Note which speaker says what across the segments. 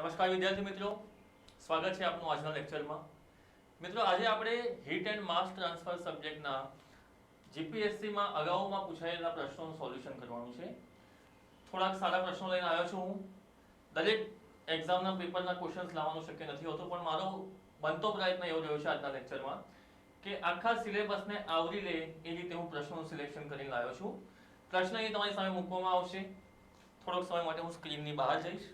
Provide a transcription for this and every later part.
Speaker 1: નમસ્કાર વિદ્યાર્થી મિત્રો, સ્વાગત છે આપનું આજના લેક્ચરમાં. મિત્રો, આજે આપણે હીટ એન્ડ માસ ટ્રાન્સફર સબ્જેક્ટના જીપીએસસીમાં અગાઉમાં પૂછાયેલા પ્રશ્નોનું સોલ્યુશન કરવાનું છે. થોડાક સારા પ્રશ્નો લઈને આવ્યો છું હું. દરેક એક્ઝામના પેપરના ક્વેશ્ચન્સ લાવવાનું શક્ય નથી હોતું, પણ મારો બનતો પ્રયત્ન એવો રહ્યો છે આજના લેક્ચરમાં કે આખા સિલેબસને આવરી લે એ રીતે હું પ્રશ્નોનું સિલેક્શન કરીને લાવ્યો છું. પ્રશ્ન એ તમારી સામે મૂકવામાં આવશે. થોડોક સમય માટે હું સ્ક્રીનની બહાર જઈશ.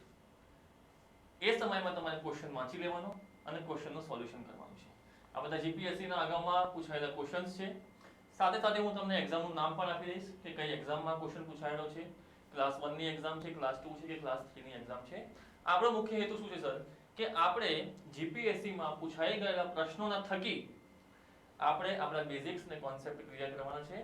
Speaker 1: એ સમયમાં તમારે ક્વેશ્ચન વાંચી લેવાનો અને ક્વેશ્ચનનું સોલ્યુશન કરવાનું છે. આ બધા જીપીએસસીના અગાઉમાં પૂછાયેલા ક્વેશ્ચન્સ છે. સાથે સાથે હું તમને એક્ઝામનું નામ પણ આપી દઈશ કે કઈ એક્ઝામમાં ક્વેશ્ચન પૂછાયેલો છે. ક્લાસ 1 ની એક્ઝામ છે, ક્લાસ 2 છે કે ક્લાસ 3 ની એક્ઝામ છે. આપણો મુખ્ય હેતુ શું છે સર? કે આપણે જીપીએસસીમાં પૂછાઈ ગયેલા પ્રશ્નોના થકી આપણે આપણા બેઝિક્સ ને કોન્સેપ્ટ ક્લિયર કરવાના છે.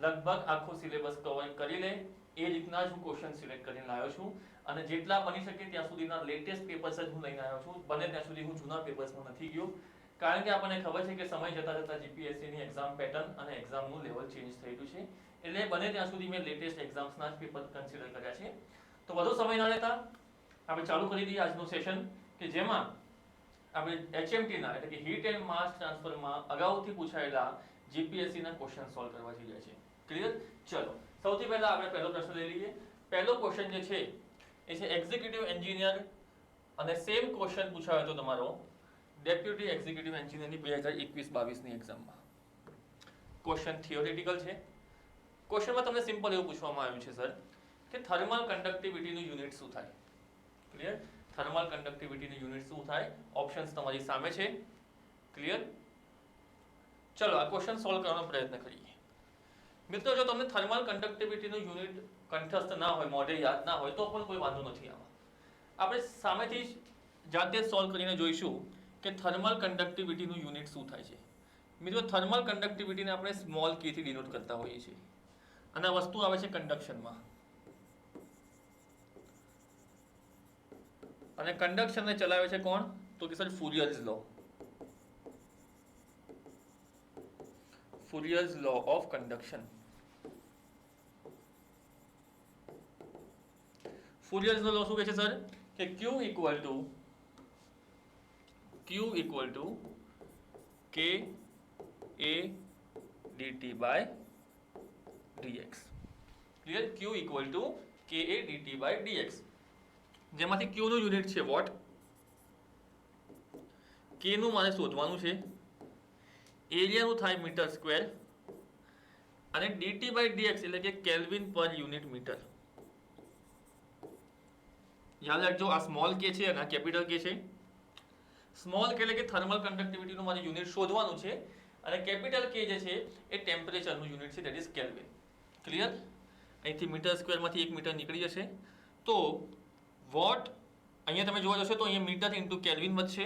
Speaker 1: લગભગ આખો સિલેબસ કવર કરી લે એ રીતના જ હું ક્વેશ્ચન સિલેક્ટ કરીને લાવ્યો છું અને જેટલા બની શકે ત્યાં સુધીના લેટેસ્ટ પેપર્સ જ હું લઈને આવ્યો છું. બને ત્યાં સુધી હું જૂના પેપર્સમાં નથી ગયો, કારણ કે આપણને ખબર છે કે સમય જતા જતા જીપીએસસી ની એક્ઝામ પેટર્ન અને એક્ઝામનું લેવલ ચેન્જ થઈ રહ્યું છે. એટલે બને ત્યાં સુધી મેં લેટેસ્ટ એક્ઝામ્સના જ પેપર કન્સિડર કર્યા છે. તો વધુ સમય ન લેતા આપણે ચાલુ કરી દઈએ આજનું સેશન, કે જેમાં આપણે એચએમટી ના એટલે કે હીટ એન્ડ માસ ટ્રાન્સફરમાં અગાઉથી પૂછાયેલા જીપીએસસી ના ક્વેશ્ચન સોલ્વ કરવા જઈ રહ્યા છે. ક્લિયર? ચલો, સૌથી પહેલા આપણે પહેલો પ્રશ્ન લઈ લઈએ. પહેલો ક્વેશ્ચન જે છે એ છે એક્ઝિક્યુટિવ એન્જિનિયર અને સેમ ક્વેશ્ચન પૂછાયો હતો તમારો ડેપ્યુટી એક્ઝિક્યુટિવ એન્જિનિયરની 2021-22 ની એક્ઝામમાં. ક્વેશ્ચન થિયોરેટિકલ છે. ક્વેશ્ચનમાં તમને સિમ્પલ એવું પૂછવામાં આવ્યું છે સર કે થર્મલ કન્ડક્ટિવિટીનું યુનિટ શું થાય? ક્લિયર? થર્મલ કન્ડક્ટિવિટીનું યુનિટ શું થાય? ઓપ્શન્સ તમારી સામે છે. ક્લિયર? ચલો, આ ક્વેશ્ચન સોલ્વ કરવાનો પ્રયત્ન કરીએ. મિત્રો, જો તમને થર્મલ કન્ડક્ટિવિટીનું યુનિટ કંઠસ્થ ના હોય, મોઢે યાદ ના હોય, તો પણ કોઈ વાંધો નથી આમાં. આપણે સામેથી જ જાતે સોલ્વ કરીને જોઈશું કે થર્મલ કન્ડક્ટિવિટીનું યુનિટ શું થાય છે. મિત્રો, થર્મલ કન્ડક્ટિવિટીને આપણે સ્મોલ કે થી ડિનોટ કરતા હોઈએ છીએ અને આ વસ્તુ આવે છે કન્ડક્શનમાં. અને કન્ડક્શનને ચલાવે છે કોણ? તો કે sir Fourier's law. Fourier's law of conduction. Fourier's law શું કહે છે સર? કે Q equal to K A dt by dx. Clear? Q equal to K A dt by dx. જેમાંથી Q નું યુનિટ છે વોટ, K નું મારે શોધવાનું છે, એરિયાનું થાય મીટર સ્ક્વેર અને dt by dx એટલે કે કેલ્વિન પર યુનિટ મીટર. યાદ રાખજો, આ સ્મોલ કે છે અને આ કેપિટલ કે છે. સ્મોલ કે એટલે કે થર્મલ કન્ડક્ટિવિટીનું મારે યુનિટ શોધવાનું છે અને કેપિટલ કે જે છે એ ટેમ્પરેચરનું યુનિટ છે, ધેટ ઇઝ કેલ્વિન. ક્લિયર? અહીંથી મીટર સ્ક્વેરમાંથી 1 મીટર નીકળી જશે તો વોટ અહીંયા તમે જોવા જશો તો અહીંયા મીટર ઇન્ટુ કેલ્વિન વધશે.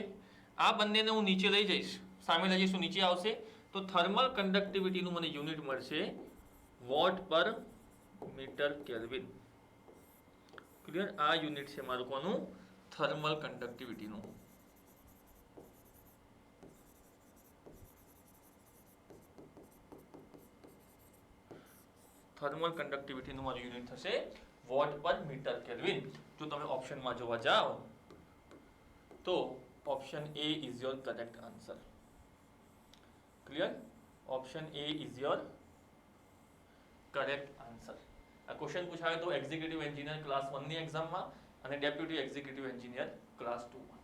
Speaker 1: આ બંનેને હું નીચે લઈ જઈશ, સામે લઈ જઈશું, નીચે આવશે તો થર્મલ કન્ડક્ટિવિટીનું મને યુનિટ મળશે વોટ પર મીટર કેલ્વિન. ક્લિયર? આ યુનિટ છે મારું કોનું? થર્મલ કન્ડક્ટિવિટીનું. થર્મલ કન્ડક્ટિવિટીનું મારું યુનિટ થશે વોટ પર મીટર કેલ્વિન. જો તમે ઓપ્શનમાં જોવા જાઓ તો option A is your correct answer. Clear? Option A is your correct answer. આ ક્વેશ્ચન પૂછાયો તો એક્ઝિક્યુટિવ એન્જિનિયર ક્લાસ 1 ની એક્ઝામમાં અને ડેપ્યુટી એક્ઝિક્યુટિવ એન્જિનિયર ક્લાસ 2 માં.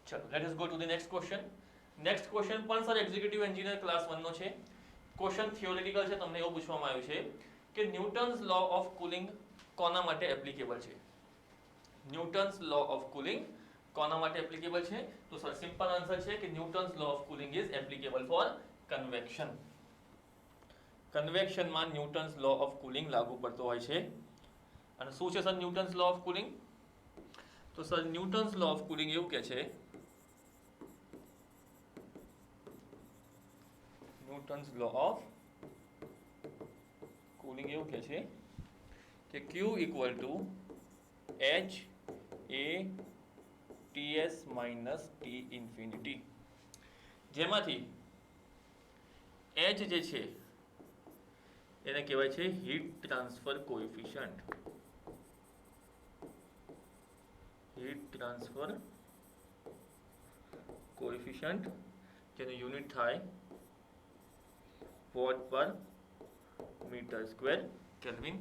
Speaker 1: ચલો, let us go to the next question. Next question પણ સર એક્ઝિક્યુટિવ એન્જિનિયર ક્લાસ 1 નો છે. Question theoretical છે. તમને એવું પૂછવામાં આવ્યું છે કે ન્યૂટન્સ લો ઓફ કુલિંગ કોના માટે એપ્લિકેબલ છે? ન્યૂટન્સ લો ઓફ કુલિંગ કોના માટે એપ્લિકેબલ છે? તો સર સિમ્પલ આન્સર છે કે Newton's law of cooling is applicable for convection. કન્વેક્શનમાં ન્યૂટન્સ લો ઓફ કુલિંગ લાગુ પડતો હોય છે. અને શું છે sir Newton's law of cooling? તો sir Newton's law of cooling એવું કહે છે, ન્યૂટન્સ લો ઓફ કુલિંગ એવું કહે છે કે Q equal two H A Ts minus T infinity, જેમાંથી H જે છે એને કહેવાય છે heat transfer coefficient. Heat transfer coefficient જેનું યુનિટ થાય વોટ પર મીટર સ્ક્વેર કેલ્વિન.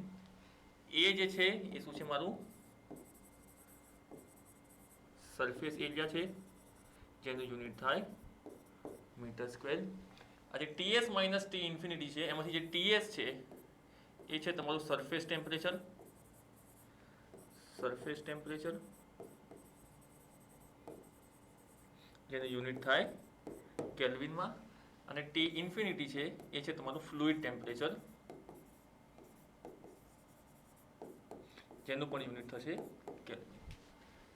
Speaker 1: એ જે છે એ શું છે મારું સરફેસ એરિયા છે જેનું યુનિટ થાય મીટર સ્ક્વેર. આ જે ટીએસ માઇનસ ટી ઇન્ફિનિટી છે એમાંથી જે ટીએસ છે એ છે તમારું સરફેસ ટેમ્પરેચર જેનું યુનિટ થાય કેલ્વિનમાં, અને ટી ઇન્ફિનિટી છે એ છે તમારું ફ્લુઇડ ટેમ્પરેચર જેનું પણ યુનિટ થશે kelvin.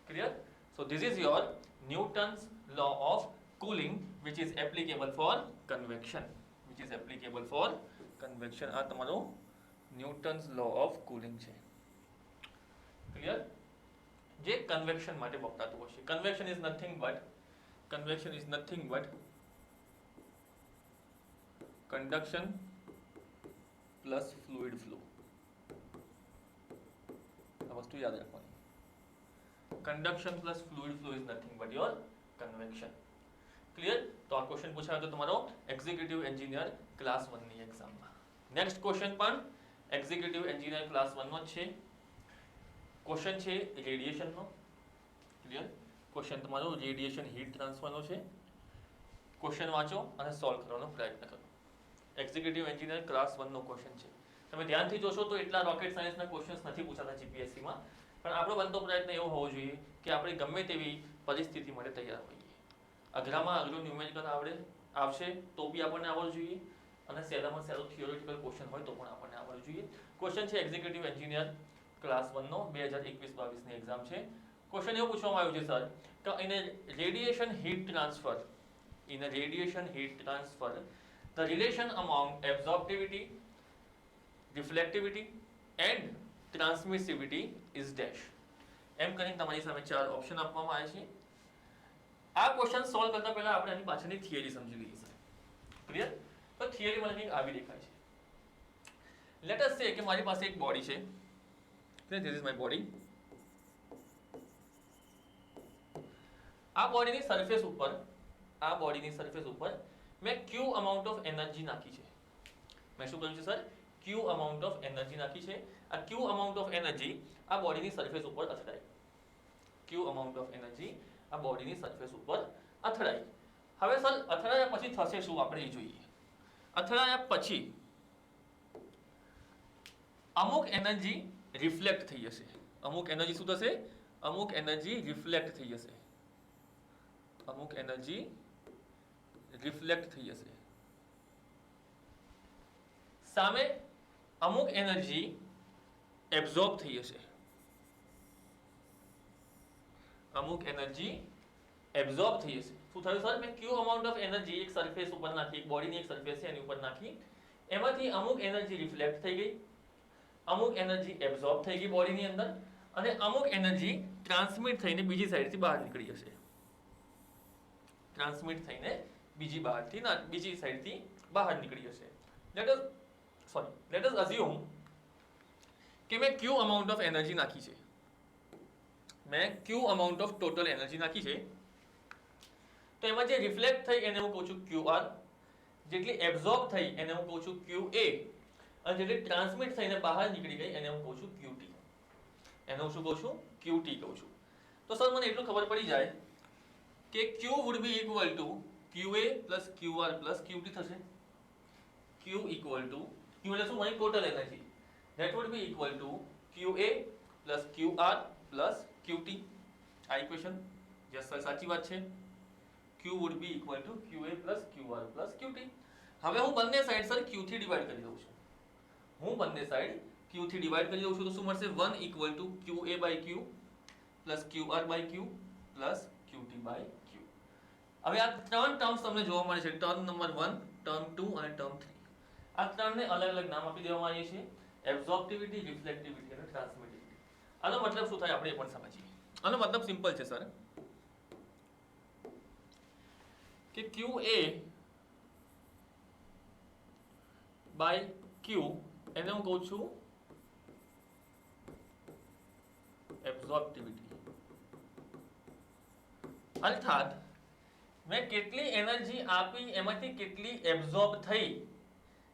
Speaker 1: Clear? So this is your Newton's law of cooling which is applicable for convection. આ તમારો ન્યૂટન્સ લો ઓફ કુલિંગ છે. ક્લિયર? જે કન્વેક્શન માટે વપરાતું હશે. Convection is nothing but conduction plus fluid flow. આ વસ્તુ યાદ રાખવાની. conduction plus fluid flow is nothing but your convection. Clear? તો આ ક્વેશ્ચન પૂછાયો તો તમારો એક્ઝિક્યુટિવ એન્જિનિયર ક્લાસ 1 ની એક્ઝામમાં. નેક્સ્ટ ક્વેશ્ચન પણ એક્ઝિક્યુટિવ એન્જિનિયર ક્લાસ 1 નો જ છે. ક્વેશ્ચન છે રેડિયેશનનો. ક્લિયર? ક્વેશ્ચન તમારો રેડિયેશન હીટ ટ્રાન્સફરનો છે. ક્વેશ્ચન વાંચો અને સોલ્વ કરવાનો પ્રયત્ન કરો. એક્ઝિક્યુટિવ એન્જિનિયર ક્લાસ 1 નો ક્વેશ્ચન છે. તમે ધ્યાનથી જોશો તો એટલા રોકેટ સાયન્સના ક્વેશ્ચન્સ નથી પૂછાતા જીપીએસસીમાં, પણ આપણો બનતો પ્રયત્ન એવો હોવો જોઈએ કે આપણે ગમે તેવી પરિસ્થિતિ માટે તૈયાર હોઈએ. અઘરામાં અઘરું ન્યુમેરિકલ આવશે તો બી આપણને આવડવું જોઈએ, અને સહેલામાં સહેલો થિયોરિટિકલ ક્વેશ્ચન હોય તો પણ આપણને આવડવું જોઈએ. ક્વેશ્ચન છે એક્ઝિક્યુટિવ એન્જિનિયર ક્લાસ 1 નો 2021-22 ની એક્ઝામ છે. ક્વેશ્ચન એવું પૂછવામાં આવ્યું છે સર કે in a radiation heat transfer the relation among absorptivity, reflectivity and transmissivity is dash. એમ કરીને તમારી સામે 4 ઓપ્શન આપવામાં આવે છે. આ ક્વેશ્ચન સોલ્વ કરતા પહેલા આપણે આની પાછળની થિયરી સમજી લઈએ સર. ક્લિયર? તો થિયરી મને કંઈક આવી દેખાય છે. લેટ અસ સે કે મારી પાસે એક બોડી છે. This is my body. આ બોડીની સરફેસ ઉપર મેં ક્યુ અમાઉન્ટ ઓફ એનર્જી નાખી છે. મેં શું કર્યું છે sir? Q amount of energy નાખી છે. આ ક્યુ અમાઉન્ટ ઓફ એનર્જી આ બોડીની સરફેસ ઉપર અથડાઈ. આ બોડીની સરફેસ ઉપર અથડાઈ. હવે સર અથડાયા પછી થશે શું આપણે એ જોઈએ. અથડાયા પછી અમુક એનર્જી રિફ્લેક્ટ થઈ જશે. અમુક એનર્જી શું થશે? અમુક એનર્જી રિફ્લેક્ટ થઈ જશે. સામે અમુક એનર્જી એબ્ઝોર્બ થઈ જશે. શું થયું સર? મેં ક્યુ અમાઉન્ટ ઓફ એનર્જી એક સરફેસ ઉપર નાખી, એક બોડીની એક સરફેસ છે એની ઉપર નાખી. એમાંથી અમુક એનર્જી રિફ્લેક્ટ થઈ ગઈ, અમુક એનર્જી એબ્ઝોર્બ થઈ ગઈ બોડીની અંદર, અને અમુક એનર્જી ટ્રાન્સમિટ થઈને બીજી સાઈડથી બહાર નીકળી જશે. લેટ અસ અઝ્યુમ કે મેં ક્યુ અમાઉન્ટ ઓફ એનર્જી નાખી છે. ટોટલ એનર્જી નાખી છે. તો એમાં જે રિફ્લેક્ટ થઈ એને હું કહું છું QR, જેટલી એબ્ઝોર્બ થઈ એને હું કહું છું QA, અને જેટલી ટ્રાન્સમિટ થઈને બહાર નીકળી ગઈ એને હું કહું છું QT. કહું છું. તો સર મને એટલું ખબર પડી જાય કે Q would be equal to QA plus QR plus QT થશે. Q એટલે શું? મારી total energy. That would be equal to QA plus QR plus QT. આ ઇક્વેશન યસ સર સાચી વાત છે. Q would be equal to QA plus QR plus QT. હવે હું બંને સાઈડ સર Q થી ડિવાઈડ કરી દઉં છું. તો શું મળશે? 1 equal to QA by Q plus QR by Q plus QT by Q. હવે આ ત્રણ ટર્મ્સ તમને જોવા મળે છે. ટર્મ નંબર 1, ટર્મ 2 અને ટર્મ 3. આ ત્રણને અલગ અલગ નામ આપી દેવામાં આવ્યું છે: એબ્ઝોર્પ્ટિવિટી, રિફ્લેક્ટિવિટી અને ટ્રાન્સમિટિવિટી. આનો મતલબ શું થાય આપણે એ પણ સમજીએ. આનો મતલબ સિમ્પલ છે સર કે QA by Q એને હું કહું છું એબ્ઝોર્પ્ટિવિટી, અર્થાત મેં કેટલી એનર્જી આપી એમાંથી કેટલી એબ્ઝોર્બ થઈ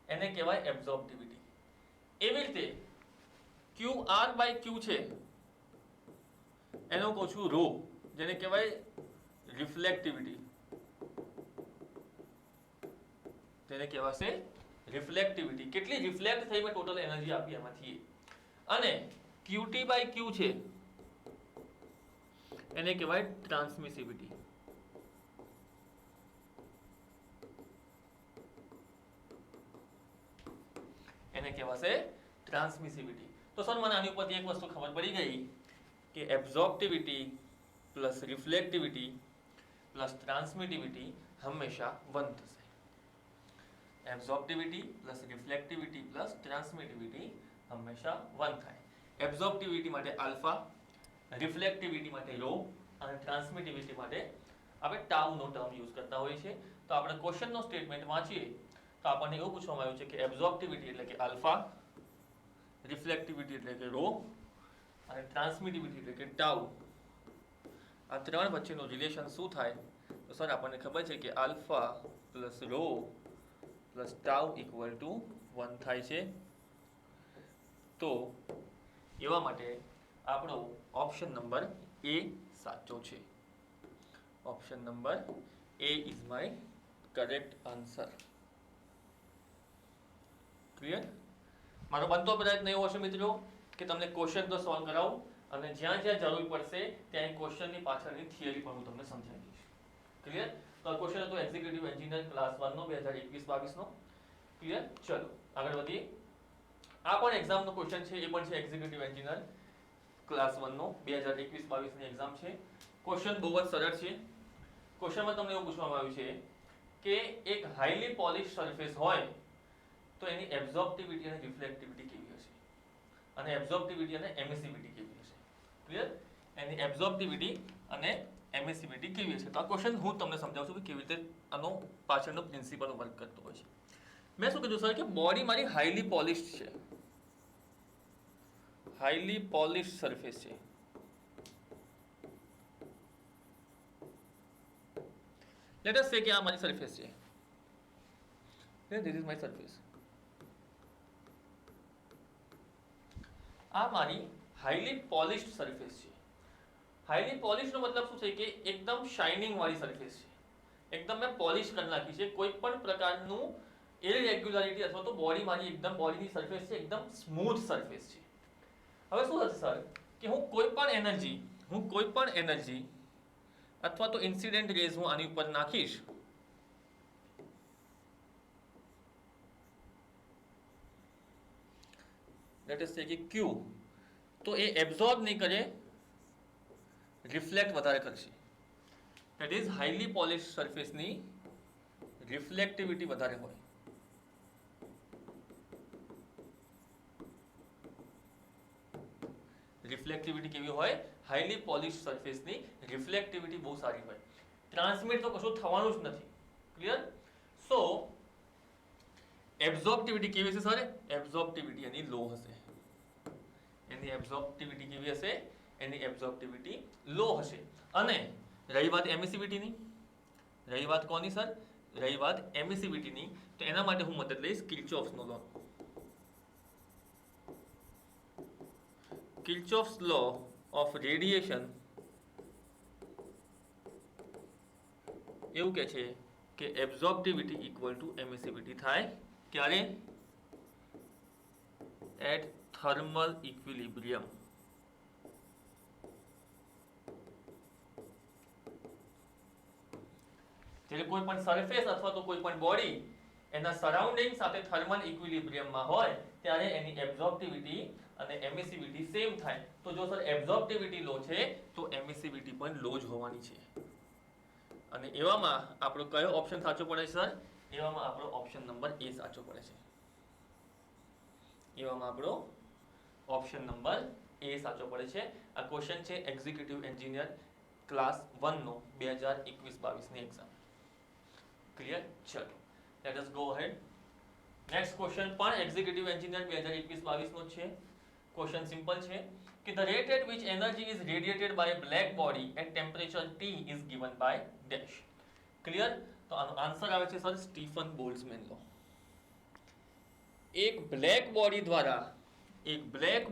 Speaker 1: એને કહેવાય એબ્ઝોર્બિવિટી. એવી રીતે QR/Q છે એનો કહું છું રો, જેને કહેવાય રિફ્લેક્ટિવિટી, તેને કહેવાશે રિફ્લેક્ટિવિટી. કેટલી રિફ્લેક્ટ થઈ મેં ટોટલ એનર્જી આપી એમાંથી. અને QT/Q છે એને કહેવાય ટ્રાન્સમિસિવિટી. એને કહેવાશે ટ્રાન્સમિસિવિટી. તો સર મને આની ઉપરથી એક વસ્તુ ખબર પડી ગઈ કે એબ્ઝોર્બિવિટી પ્લસ રિફ્લેક્ટિવિટી પ્લસ ટ્રાન્સમિટિવિટી હંમેશા 1 થશે. એબ્ઝોર્બિવિટી પ્લસ રિફ્લેક્ટિવિટી પ્લસ ટ્રાન્સમિટિવિટી હંમેશા 1 થાય. એબ્ઝોર્બિવિટી માટે આલ્ફા, રિફ્લેક્ટિવિટી માટે રો અને ટ્રાન્સમિટિવિટી માટે આપણે ટાઉનો ટર્મ યુઝ કરતા હોઈએ છીએ. તો આપણે ક્વેશ્ચનનો સ્ટેટમેન્ટ વાંચીએ તો આપણને એવું પૂછવામાં આવ્યું છે કે એબ્ઝોર્બિવિટી એટલે કે આલ્ફા, રિફ્લેક્ટિવિટી એટલે કે રો અને ટ્રાન્સમિટિવિટી એટલે કે ટાઉ, આ ત્રણ વચ્ચેનું રિલેશન શું થાય? તો સર આપણને ખબર છે કે alpha plus rho plus tau equal to 1 થાય છે. તો એવા માટે આપણો ઓપ્શન નંબર એ સાચો છે. Option number A is my correct answer. Clear? મારો બનતો પ્રયત્ન એવો હશે મિત્રો કે તમને ક્વેશ્ચન તો સોલ્વ કરાવું અને જ્યાં જ્યાં જરૂર પડશે ત્યાં ક્વેશ્ચનની પાછળની થિયરી પણ હું તમને સમજાવી દઈશ. ક્લિયર? તો આ ક્વેશ્ચન હતો એક્ઝિક્યુટિવ એન્જિનિયર ક્લાસ 1 નો 2021-22 નો. ક્લિયર? ચલો આગળ વધીએ. આ પણ એક્ઝામનો ક્વેશ્ચન છે, એ પણ છે એક્ઝિક્યુટિવ એન્જિનિયર ક્લાસ 1 નો 2021-22 ની એક્ઝામ છે. ક્વેશ્ચન બહુ જ સરળ છે. ક્વેશ્ચનમાં તમને એવું પૂછવામાં આવ્યું છે કે એક હાઈલી પોલિશ સરફેસ હોય તો એની એબ્ઝોર્બિવિટી અને રિફ્લેક્ટિવિટી કેવી હશે અને એબ્ઝોર્બિવિટી અને એમિસિવિટી કેવી હશે. ક્લિયર? એની એબ્ઝોર્બિવિટી અને એમિસિવિટી કેવી હશે. તો આ ક્વેશ્ચન હું તમને સમજાવું છું કે કેવી રીતે આનો પાછળનો પ્રિન્સિપલ વર્ક કરતો હોય છે. મેં શું કીધું સર કે બોડી મારી હાઈલી પોલિશ્ડ છે, હાઈલી પોલિશ્ડ સરફેસ છે. લેટ અસ સે કે આ મારી સરફેસ છે. This is my surface. આ મારી હાઈલી પોલિશ્ડ સરફેસ છે. હાઈલી પોલિશ્ડ નો મતલબ શું છે કે એકદમ શાઇનિંગ વાળી સરફેસ છે. એકદમ મેં પોલિશ કરી નાખી છે. કોઈ પણ પ્રકારનું ઇરેગ્યુલારિટી અથવા તો બોડી મારી એકદમ બોડીની સરફેસ છે એકદમ સ્મૂથ સરફેસ છે. હવે શું થશે સર કે હું કોઈ પણ એનર્જી અથવા તો ઇન્સિડન્ટ રેઝ હું આની ઉપર નાખીશ લેટ અસ સે કે Q, તો એ એબ્ઝોર્બ નહીં કરે, રિફ્લેક્ટ વધારે કરશે. ધેટ ઇઝ હાઈલી પોલિશ સરફેસની રિફ્લેક્ટિવિટી વધારે હોય. રિફ્લેક્ટિવિટી કેવી હોય? હાઈલી પોલિશ સરફેસની રિફ્લેક્ટિવિટી બહુ સારી હોય. ટ્રાન્સમિટ તો કશું થવાનું જ નથી. ક્લિયર? સો એબ્ઝોર્બિવિટી કેવી હશે સર? એબ્ઝોર્બિવિટી એની લો હશે. એની એબ્ઝોર્બિવિટી કેવી હશે? એની એબ્ઝોર્બિવિટી લો હશે. અને રહી વાત એમિસિવિટીની, રહી વાત કોની સર? રહી વાત એમિસિવિટીની, તો એના માટે હું મદદ લઈશ કિર્ચોફ્સનો લો. કિર્ચોફ્સ લો ઓફ રેડિયેશન એવું કહે છે કે એબ્ઝોર્બિવિટી ઇક્વલ ટુ એમિસિવિટી થાય. ક્યારે? At thermal equilibrium. એટલે કોઈ પણ સરફેસ અથવા તો કોઈ પણ બોડી એના સરાઉન્ડિંગ સાથે થર્મલ ઇક્વિલિબ્રિયમમાં હોય ત્યારે એની એબ્ઝોર્બિવિટી અને એમિસિવિટી સેમ થાય. તો જો સર એબ્ઝોર્બિવિટી લો છે તો એમિસિવિટી પણ લો જ હોવાની છે. અને એવામાં આપણો કયો ઓપ્શન સાચો પડે છે સર? એવામાં આપણો ઓપ્શન નંબર એ સાચો પડે છે. એવામાં આપણો ઓપ્શન નંબર એ સાચો પડે છે. આ ક્વેશ્ચન છે એક્ઝિક્યુટિવ એન્જિનિયર ક્લાસ 1 નો 2021-22 ની એક્ઝામ. ક્લિયર? ચલો let us go ahead. Next question પણ એક્ઝિક્યુટિવ એન્જિનિયર 2021-22 નો છે. क्वेश्चन सिंपल है कि the rate at which energy is radiated by black body at temperature T is given by dash. Clear? तो answer आवे છે sir Stephen Boltzmann લો। એક black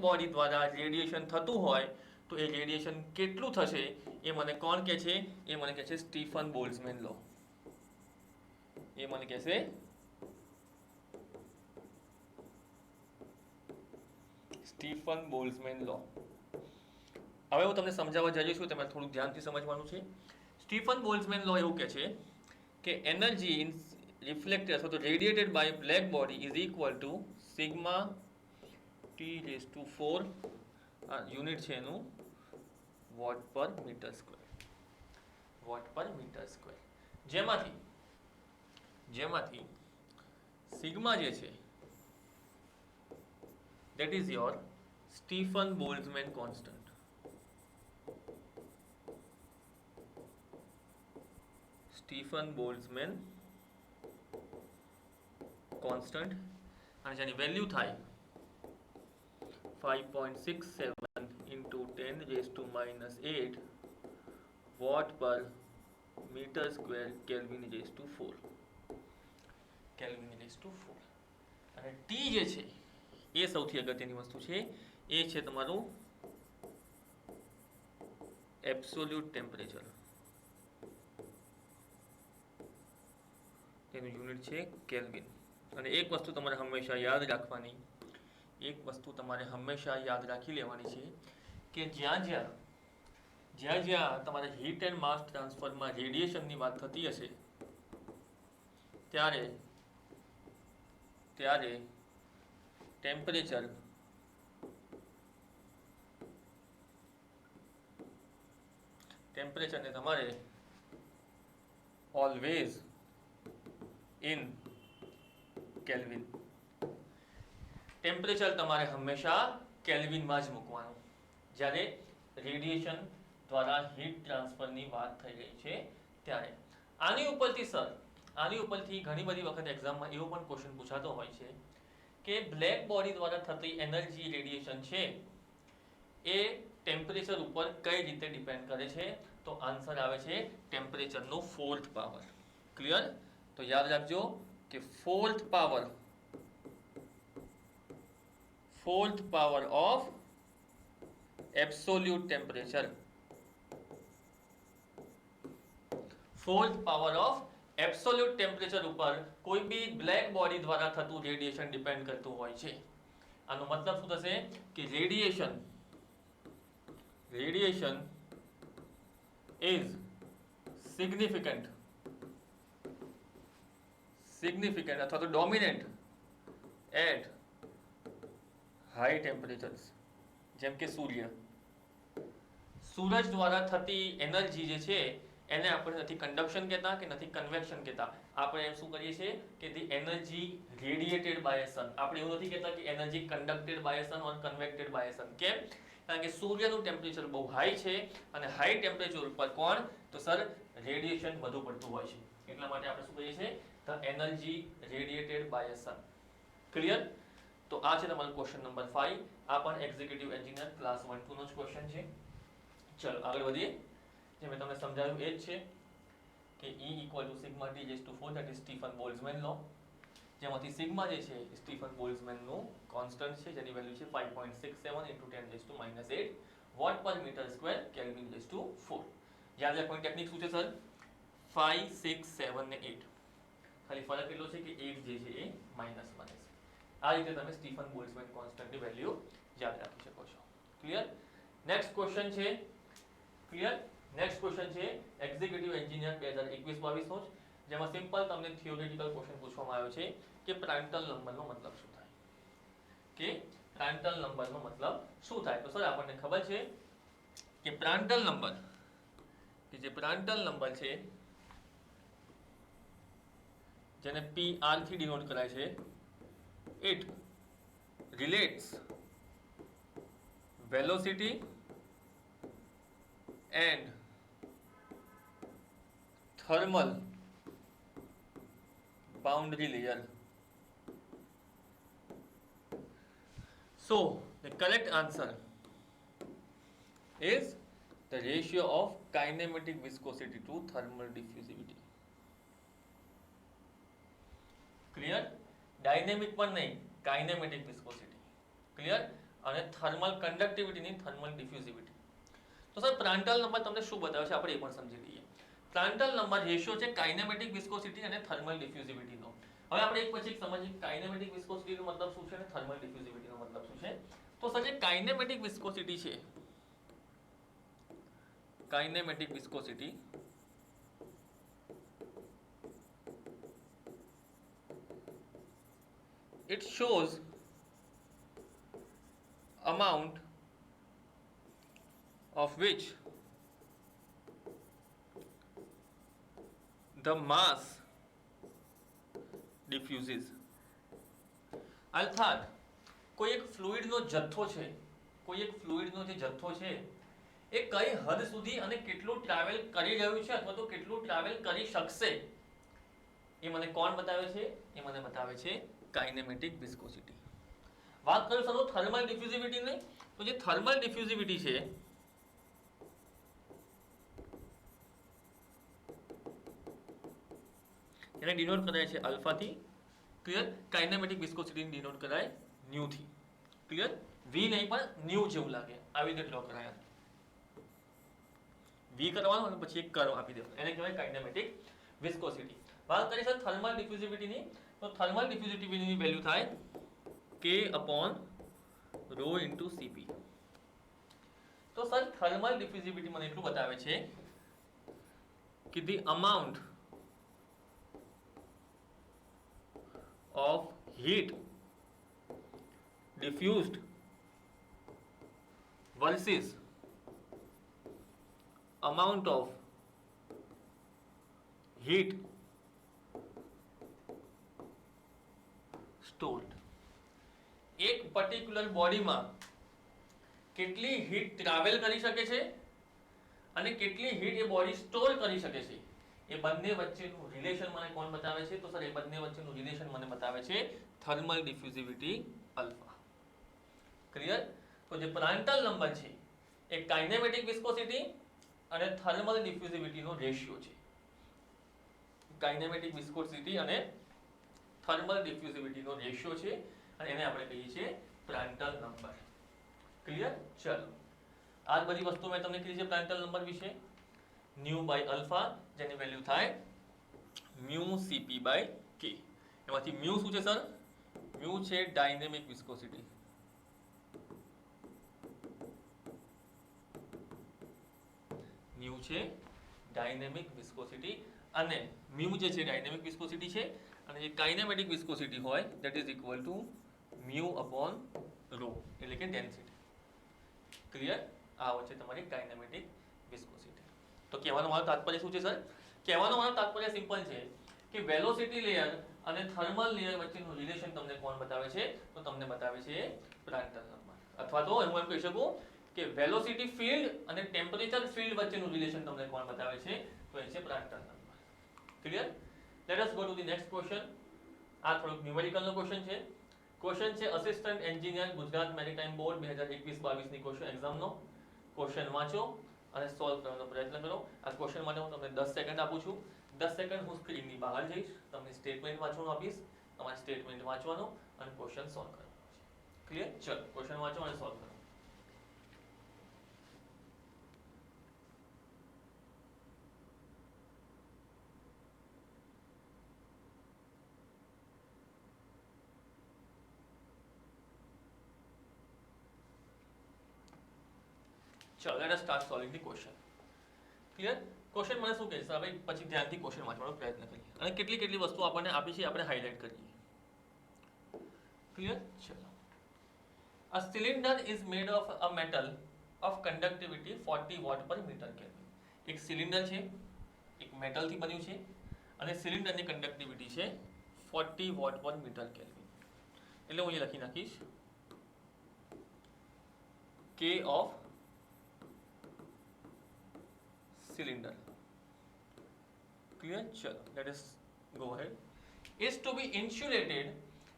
Speaker 1: body દ્વારા રેડિયેશન થતું હોય તો એ રેડિયેશન કેટલું થશે એ મને કોણ કહે છે? એ મને કહે છે સ્ટીફન બોલ્ટ્ઝમેન લો। એ મને કહે છે સ્ટીફન બોલ્ટ્ઝમેન લો। હવે હું તમને સમજાવવા જઈ છું, તમારે થોડું ધ્યાનથી સમજવાનું છે। સ્ટીફન બોલ્ટ્ઝમેન લો એવું કહે છે કે એનર્જી ઇન રિફ્લેક્ટેડ અથવા તો radiated by black body is equal to sigma T⁴ આ યુનિટ છે એનું વોટ પર મીટર સ્ક્વેર, વોટ પર મીટર સ્ક્વેર, જેમાંથી સિગ્મા જે છે that is your Stefan Boltzmann constant। Stefan Boltzmann constant અને જેની વેલ્યુ થાય 5.67 into 10⁻⁸ વોટ પર મીટર સ્ક્વેર Kelvin⁴ Kelvin⁴ અને ટી જે છે એ સૌથી અગત્યની વસ્તુ છે, એ છે તમારું એબ્સોલ્યુટ ટેમ્પરેચર, તેનું યુનિટ છે કેલ્વિન। અને એક વસ્તુ તમારે હંમેશા યાદ રાખવાની, એક વસ્તુ તમારે હંમેશા યાદ રાખી લેવાની છે કે જ્યાં જ્યાં તમારે હીટ એન્ડ માસ ટ્રાન્સફરમાં રેડિયેશનની વાત થતી હશે ત્યારે ટેમ્પરેચરને તમારે ઓલવેઝ ઇન કેલ્વિન, ટેમ્પરેચર તમારે હંમેશા કેલ્વિનમાં જ મૂકવાનું જ્યારે રેડિયેશન દ્વારા હીટ ટ્રાન્સફરની વાત થઈ રહી છે ત્યારે। આની ઉપરથી ઘણી બધી વખત એક્ઝામમાં એવો પણ ક્વેશ્ચન પૂછાતો હોય છે કે બ્લેક બોડી દ્વારા થતી એનર્જી રેડિયેશન છે એ ટેમ્પરેચર ઉપર કઈ રીતે ડિપેન્ડ કરે છે? તો આન્સર આવે છે ટેમ્પરેચરનો ફોર્થ પાવર। ક્લિયર? તો યાદ રાખજો કે fourth power of absolute temperature, fourth power of absolute temperature ઉપર કોઈ બી બ્લેક બોડી દ્વારા થતું રેડિયેશન ડિપેન્ડ કરતું હોય છે। આનો મતલબ શું થશે કે રેડિયેશન ઇઝ સિગ્નિફિકન્ટ અથવા તો ડોમિનેન્ટ એટ હાઈ ટેમ્પરેચર્સ। જેમ કે સૂરજ દ્વારા થતી એનર્જી જે છે એને આપણે નથી કન્ડક્શન કહેતા કે નથી કન્વેક્શન કહેતા, આપણે એમ શું કરીએ છીએ કે the energy radiated by sun. આપણે એવું નથી કહેતા કે energy conducted by sun or convected by sun. કેમ? કારણ કે સૂર્યનું ટેમ્પરેચર બહુ હાઈ છે અને હાઈ ટેમ્પરેચર ઉપર કોણ? તો સર રેડિયેશન વધુ પડતું હોય છે, એટલા માટે આપણે શું કહીએ છીએ? The energy radiated by sun. Clear? તો આ છે તમારો ક્વેશ્ચન નંબર 5। આ પણ એક્ઝિક્યુટિવ એન્જિનિયર ક્લાસ 1-2 નો જ ક્વેશ્ચન છે। ચલો આગળ વધીએ। જે મેં તમને સમજાવ્યું એ જ છે કે E = sigma T⁴ that is Stefan Boltzmann law, જેમાંથી સિગ્મા જે છે સ્ટીફન બોલ્ટ્ઝમેનનું કોન્સ્ટન્ટ છે જેની વેલ્યુ છે 5.67 × 10⁻⁸ વોટ પર મીટર સ્ક્વેર Kelvin⁴। યાદ રાખવાની ટેકનિક શું છે સર? 5, 6, 7 ને 8, ખાલી ફરક એટલો છે કે 8 જે છે એ માઈનસ બને છે। આ રીતે તમે સ્ટીફન બોલ્ટ્ઝમેન કોન્સ્ટન્ટની વેલ્યુ યાદ રાખી શકો છો। ક્લિયર? નેક્સ્ટ ક્વેશ્ચન છે એક્ઝિક્યુટિવ એન્જિનિયર 2021-22 નો, જેમાં સિમ્પલ તમને થિયોરેટિકલ ક્વેશ્ચન પૂછવામાં આવ્યો છે કે પ્રાંટલ નંબરનો મતલબ શું થાય? તો સર આપણને ખબર છે કે પ્રાંટલ નંબર છે જેને PR થી ડિનોટ કરાય છે, it relates velocity and thermal boundary layer। So The correct answer is the ratio of kinematic viscosity to thermal diffusivity. Clear? Dynamic પણ નહીં, કાઇનેમેટિક વિસ્કોસિટી. ક્લિયર? અને થર્મલ કન્ડક્ટિવિટી ની થર્મલ ડિફ્યુઝિવિટી. તો સર પ્રાન્ટલ નંબર તમને શું બતાવે છે આપણે એ પણ સમજી લઈએ. પ્રાન્ટલ નંબર રેશિયો છે કાઇનેમેટિક વિસ્કોસિટી અને થર્મલ ડિફ્યુઝિવિટીનો. હવે આપણે એક પછી એક સમજીએ કાઇનેમેટિક વિસ્કોસિટીનો મતલબ શું છે અને થર્મલ ડિફ્યુઝિવિટીનો મતલબ શું છે. તો સર જે કાઇનેમેટિક વિસ્કોસિટી છે, kinematic viscosity it shows amount of which the mass diffuses. અર્થાત કોઈ એક ફ્લુઇડનો જથ્થો છે, કોઈ એક ફ્લુઇડનો જે જથ્થો છે એ કઈ હદ સુધી અને કેટલું ટ્રાવેલ કરી રહ્યું છે અથવા તો કેટલું ટ્રાવેલ કરી શકશે એ મને કોણ બતાવે છે? એ મને બતાવે છે કાઇનેમેટિક વિસ્કોસિટી. વાત કરું સર થર્મલ ડિફ્યુઝિવિટી ની, તો જે થર્મલ ડિફ્યુઝિવિટી છે એને ડિનોટ કરાય છે આલ્ફા થી. ક્લિયર? કાઇનેમેટિક વિસ્કોસિટી ને ડિનોટ કરાય ન્યુ થી. ક્લિયર? વી નહીં પણ ન્યુ જેવું લાગે આવી રીતે ડ્રો કરાય. વી કરવાનો અને પછી એક કર્વ આપી દેવાનો, એને કહેવાય કાઇનેમેટિક વિસ્કોસિટી. વાત કરીએ સર થર્મલ ડિફ્યુઝિવિટી ની, તો થર્મલ ડિફ્યુઝિવિટી ની વેલ્યુ થાય K upon rho into Cp. તો સર થર્મલ ડિફ્યુઝિવિટી મને એટલું બતાવે છે કે the amount of heat diffused versus amount of heat stored. એક પર્ટિક્યુલર બોડીમાં કેટલી હીટ ટ્રાવેલ કરી શકે છે અને કેટલી હીટ એ બોડી સ્ટોર કરી શકે છે એ બંને વચ્ચેનું રિલેશન મને કોણ બતાવે છે? તો સર એ બંને વચ્ચેનું રિલેશન મને બતાવે છે થર્મલ ડિફ્યુઝિવિટી આલ્ફા. ક્લિયર? તો જે પ્રાન્ટલ નંબર છે એ કાઇનેમેટિક વિસ્કોસિટી અને થર્મલ ડિફ્યુઝિવિટીનો રેશિયો છે. કાઇનેમેટિક વિસ્કોસિટી અને થર્મલ ડિફ્યુઝિવિટીનો રેશિયો છે અને એને આપણે કહીએ છીએ પ્રાન્ટલ નંબર. ક્લિયર? ચલો, આ બધી વસ્તુ મેં તમને કીધી છે પ્રાન્ટલ નંબર વિશે. ન્યુ બાય આલ્ફા જેની વેલ્યુ થાય મ્યુ સીપી બાય કે. એમાંથી મ્યુ શું છે સર? મ્યુ છે ડાયનેમિક વિસ્કોસિટી. મ્યુ છે ડાયનેમિક વિસ્કોસિટી અને મ્યુ જે છે ડાયનેમિક વિસ્કોસિટી છે અને જે કાઇનેમેટિક વિસ્કોસિટી હોય that is equal to mu upon rho એટલે કે ડેન્સિટી. ક્લિયર? આ વચ્ચે તમારી કાઇનેમેટિક વિસ્કોસિટી. તો કહેવાનો મારો તાત્પર્ય શું છે સર? કહેવાનો મારો તાત્પર્ય સિમ્પલ છે કે વેલોસિટી લેયર અને થર્મલ લેયર વચ્ચેનું રિલેશન તમને કોણ બતાવે છે? તો તમને બતાવે છે પ્રાન્ટલ નંબર. અથવા તો હું એમ કહી શકું કે વેલોસિટી ફિલ્ડ અને ટેમ્પરેચર ફિલ્ડ વચ્ચેનું રિલેશન તમને કોણ બતાવે છે? તો એ છે Prandtl number. Clear? Let us go to the next question. આ થોડુંક ન્યુમેરિકલનો ક્વેશ્ચન છે. ક્વેશ્ચન છે assistant engineer Gujarat maritime board 2021-22 ની ક્વેશ્ચન એક્ઝામનો. ક્વેશ્ચન વાંચો અને સોલ્વ કરવાનો પ્રયત્ન કરો. આ ક્વેશ્ચન માટે હું તમને 10 સેકન્ડ આપું છું. 10 સેકન્ડ હું સ્ક્રીનની બહાર જઈશ, તમને સ્ટેટમેન્ટ વાંચવાનું આપીશ, તમારે સ્ટેટમેન્ટ વાંચવાનું અને ક્વેશ્ચન સોલ્વ કરવાનો છે. ક્લિયર? ચલો, ક્વેશ્ચન વાંચો અને સોલ્વ કરો. ચલો, let us start solving the question. Clear? Question મને શું કહે છે હવે પછી ધ્યાનથી ક્વેશ્ચન વાંચવાનો પ્રયત્ન કરીએ અને કેટલી કેટલી વસ્તુ આપણને આપી છે આપણે હાઇલાઇટ કરીએ. ક્લિયર? ચલો. A cylinder is made of a metal of conductivity 40 watt per meter Kelvin. એક સિલિન્ડર છે, એક મેટલથી બન્યું છે અને સિલિન્ડરની કંડક્ટિવિટી છે 40 વોટ પર મીટર કેલ્વિન. એટલે હું અહીં લખી નાખીશ K of cylinder. Clear? Chalo, let us go ahead. Is to be insulated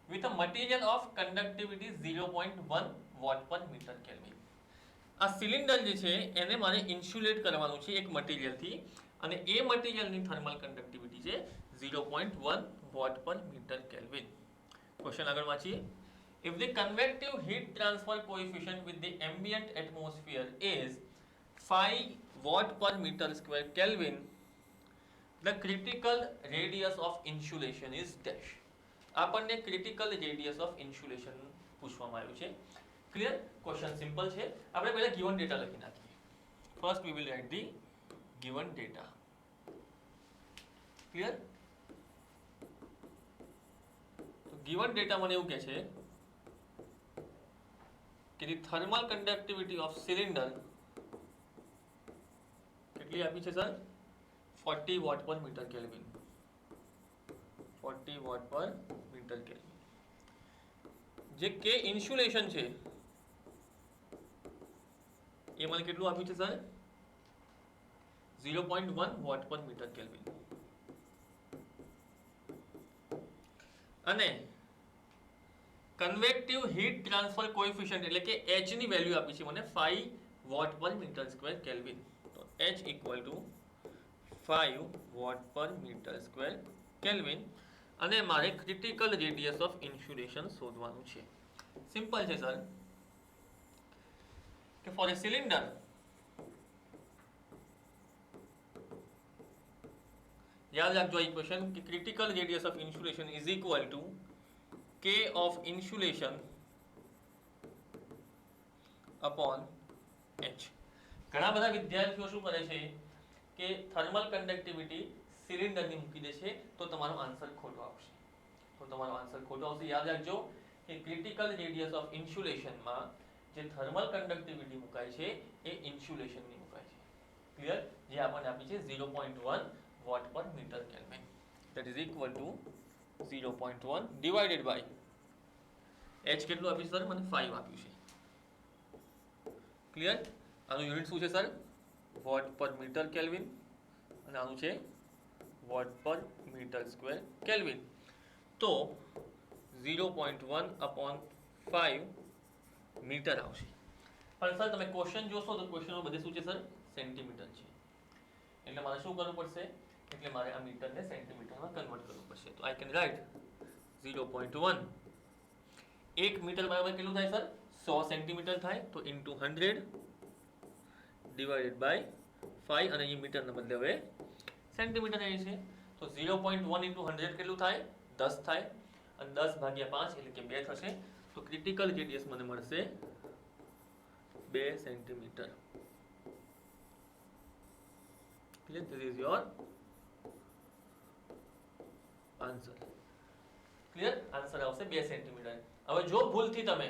Speaker 1: with a material of conductivity 0.1 watt પર મીટર કેલ્વિન. આ સિલિન્ડર જે છે એને મારે ઇન્સ્યુલેટ કરવાનું છે એક મટીરિયલથી, અને એ મટીરિયલની થર્મલ કન્ડક્ટિવિટી છે 0.1 વોટ પર મીટર કેલ્વિન. ક્વેશ્ચન આગળ વાંચીએ. If the convective heat transfer coefficient with the ambient atmosphere is 5 watt per meter square Kelvin, the critical radius of insulation is dash. આપણને critical radius of insulation પૂછવામાં આવ્યું છે. Clear? Question simple છે. આપણે પહેલા given data લખી નાખીએ. First we will write the given data. Clear? તો given data મને એવું કહે છે કે the thermal conductivity of cylinder કેટલી આપી છે સર? 40 વોટ પર મીટર કેલ્વિન. 40 વોટ પર મીટર કેલ્વિન. જે કે ઇન્સ્યુલેશન છે એ મને કેટલું આપ્યું છે સર? 0.1 વોટ પર મીટર કેલ્વિન. અને કન્વેક્ટિવ હીટ ટ્રાન્સફર કોએફિશિયન્ટ એટલે કે h ની વેલ્યુ આપી છે મને 5 વોટ પર મીટર સ્ક્વેર કેલ્વિન. તો h ઇક્વલ ટુ 5 વોટ પર મીટર સ્ક્વેર કેલ્વિન. અને મારે ક્રિટિકલ રેડિયસ ઓફ ઇન્સ્યુલેશન શોધવાનું છે. સિમ્પલ છે સર કે ફોર એ સિલિન્ડર યાદ રાખજો આ ઇક્વેશન કે critical radius of insulation is equal to K of insulation upon H. ઘણા બધા વિદ્યાર્થીઓ શું કરે છે કે થર્મલ કન્ડક્ટિવિટી સિલિન્ડરની મૂકી દે છે, તો તમારો આન્સર ખોટો આવશે. યાદ રાખજો કે ક્રિટિકલ રેડિયસ ઓફ ઇન્સ્યુલેશનમાં જે થર્મલ કન્ડક્ટિવિટી મુકાય છે એ ઇન્સ્યુલેશનની મુકાય છે. ક્લિયર? જે આપણને આપી છે 0.1 વોટ પર metre kelvin. That is equal to 0.1 divided by h કેટલું આપ્યું સર? મને 5 આપ્યું છે. ક્લિયર? આનું યુનિટ શું છે સર? વોટ પર મીટર કેલ્વિન, અને આનું છે વોટ પર મીટર સ્ક્વેર કેલ્વિન. તો 0.1 upon 5 મીટર આવશે. પણ સર તમે ક્વેશ્ચન જોશો તો ક્વેશ્ચનમાં બધે શું છે સર? સેન્ટીમીટર છે. એટલે મારે શું કરવું પડશે? એટલે મારે આ મીટરને સેન્ટીમીટરમાં કન્વર્ટ કરવું પડશે. તો આઈ કેન રાઇટ 0.1 1 મીટર બરાબર કેટલું થાય સર? 100 સેન્ટીમીટર થાય. તો ઇન્ટુ 100 ડિવાઇડેડ બાય 5, અને અહીં મીટરના બદલે હવે સેન્ટીમીટર આવી છે. તો 0.1 ઇન્ટુ 100 કેટલું થાય? 10 થાય. અને 10 ભાગ્યા 5 એટલે કે 2 થશે. તો ક્રિટિકલ રેડિયસ મને મળશે 2 centimetre. Clear? This is your answer. Clear? Answer આવશે 2 સેન્ટીમીટર. હવે જો ભૂલથી તમે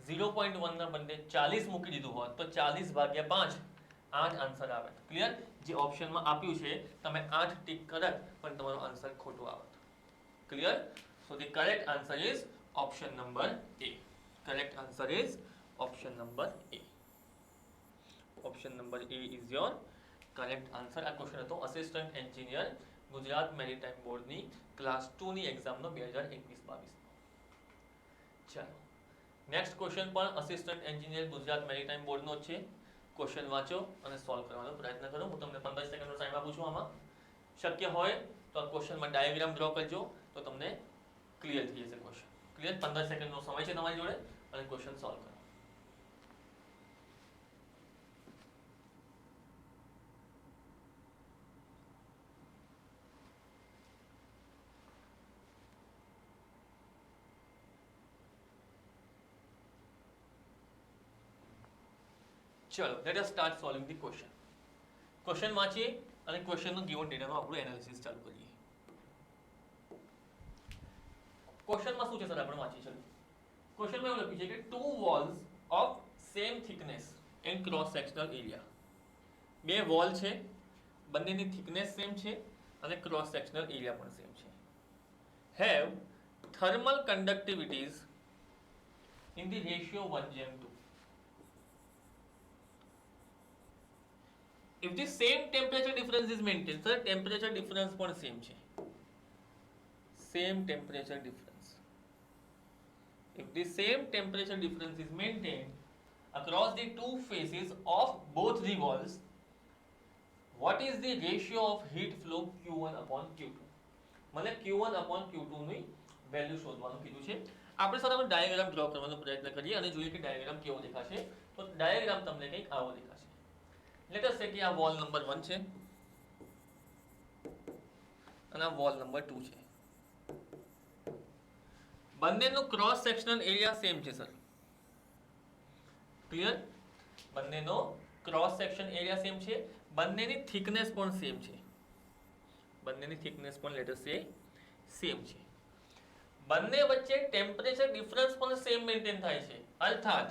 Speaker 1: 0.1 ના બદલે 40 મૂકી દીધું હોત તો 40 ભાગ્યા 5 8 આન્સર આવે. ક્લિયર? જે ઓપ્શનમાં આપ્યું છે તમે 8 ટીક કરત પણ તમારો આન્સર ખોટો આવત. Clear? So the correct answer is option number A. Correct answer is option number A. Option number A is your correct answer. આ ક્વેશ્ચન હતો અસિસ્ટન્ટ એન્જિનિયર ગુજરાત મેરીટાઈમ બોર્ડની ક્લાસ 2 ની એક્ઝામનો 2021-22. ચાલો નેક્સ્ટ ક્વેશ્ચન પણ અસિસ્ટન્ટ એન્જિનિયર ગુજરાત મેરીટાઈમ બોર્ડનો જ છે. Question વાંચો અને સોલ્વ કરવાનો પ્રયત્ન કરો. હું તમને 15 સેકન્ડનો ટાઈમ આપું છું. આમાં શક્ય હોય તો આ ક્વેશ્ચનમાં ડાયાગ્રામ ડ્રો કરજો તો તમને ક્લિયર થઈ જશે ક્વેશ્ચન. ક્લિયર? 15 સેકન્ડનો સમય છે તમારી જોડે અને ક્વેશ્ચન સોલ્વ કરો. ચલો let us start solving the question. Question વાંચીએ અને ક્વેશ્ચનનું ગિવન ડેટાનો આપણું એનાલિસિસ ચાલુ કરીએ. ક્વેશ્ચનમાં શું છે સર? આપણે વાંચી શકીએ. ક્વેશ્ચનમાં એવું લખ્યું છે કે two walls of same thickness and cross sectional area. બે વોલ છે, બંનેની થિકનેસ સેમ છે અને ક્રોસ સેક્શનલ એરિયા પણ સેમ છે. Have thermal conductivities in the ratio 1:2. If the same temperature difference is maintained, sir, temperature difference પણ same છે. Same temperature difference if the same temperature difference is maintained across the two faces of both the walls, what is the ratio of heat flow Q1 upon Q2? મને Q1 upon Q2 ની value શોધવાનું કીધું છે. આપણે sir હવે diagram draw કરવાનો પ્રયત્ન કરીએ અને જોઈએ કે ડાયાગ્રામ કેવો દેખાશે. તો ડાયાગ્રામ તમને કંઈક આવો દેખાશે. લેટ અસ સે કે આ વોલ નંબર 1 છે અને આ વોલ નંબર 2 છે. બંનેનો ક્રોસ સેક્શનલ એરિયા સેમ છે સર. ક્લિયર? બંનેનો ક્રોસ સેક્શન એરિયા સેમ છે. બંનેની થિકનેસ પણ સેમ છે. બંનેની થિકનેસ પણ લેટ અસ સે સેમ છે. બંને વચ્ચે ટેમ્પરેચર ડિફરન્સ પણ સેમ મેન્ટેન થાય છે. અર્થાત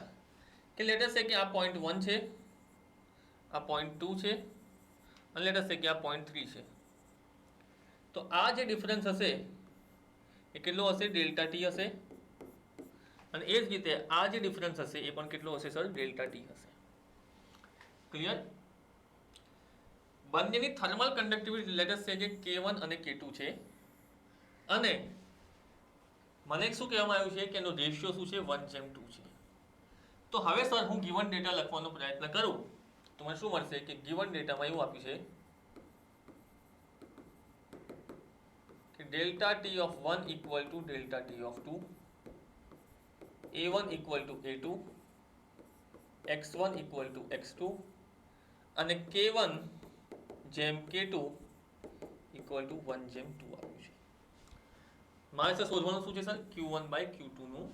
Speaker 1: કે લેટ અસ સે કે આ પોઈન્ટ 1 છે, આ પોઈન્ટ 2 છે અને લેટ અસ સે કે આ પોઈન્ટ 3 છે. તો આ જે ડિફરન્સ હશે એ કેટલો હશે? ડેલ્ટા ટી હશે. અને એ જ રીતે આ જે ડિફરન્સ હશે એ પણ કેટલો હશે સર? ડેલ્ટા ટી હશે. ક્લિયર? બંનેની થર્મલ કન્ડક્ટિવિટી લેટ અસ સે કે K1 અને K2 છે અને મને શું કહેવામાં આવ્યું છે કે એનો રેશિયો શું છે? 1:2 છે. તો હવે સર હું ગિવન ડેટા લખવાનો પ્રયત્ન કરું તો મને શું મળશે કે ગિવન ડેટામાં એવું આપ્યું છે કે delta T of 1 equal to delta T of 2, A1 equal to A2, X1 equal to X2 અને K1 જેમ K2 equal to 1:2 આવ્યું છે. મારે સર શોધવાનું શું છે સર? Q1 by Q2 નું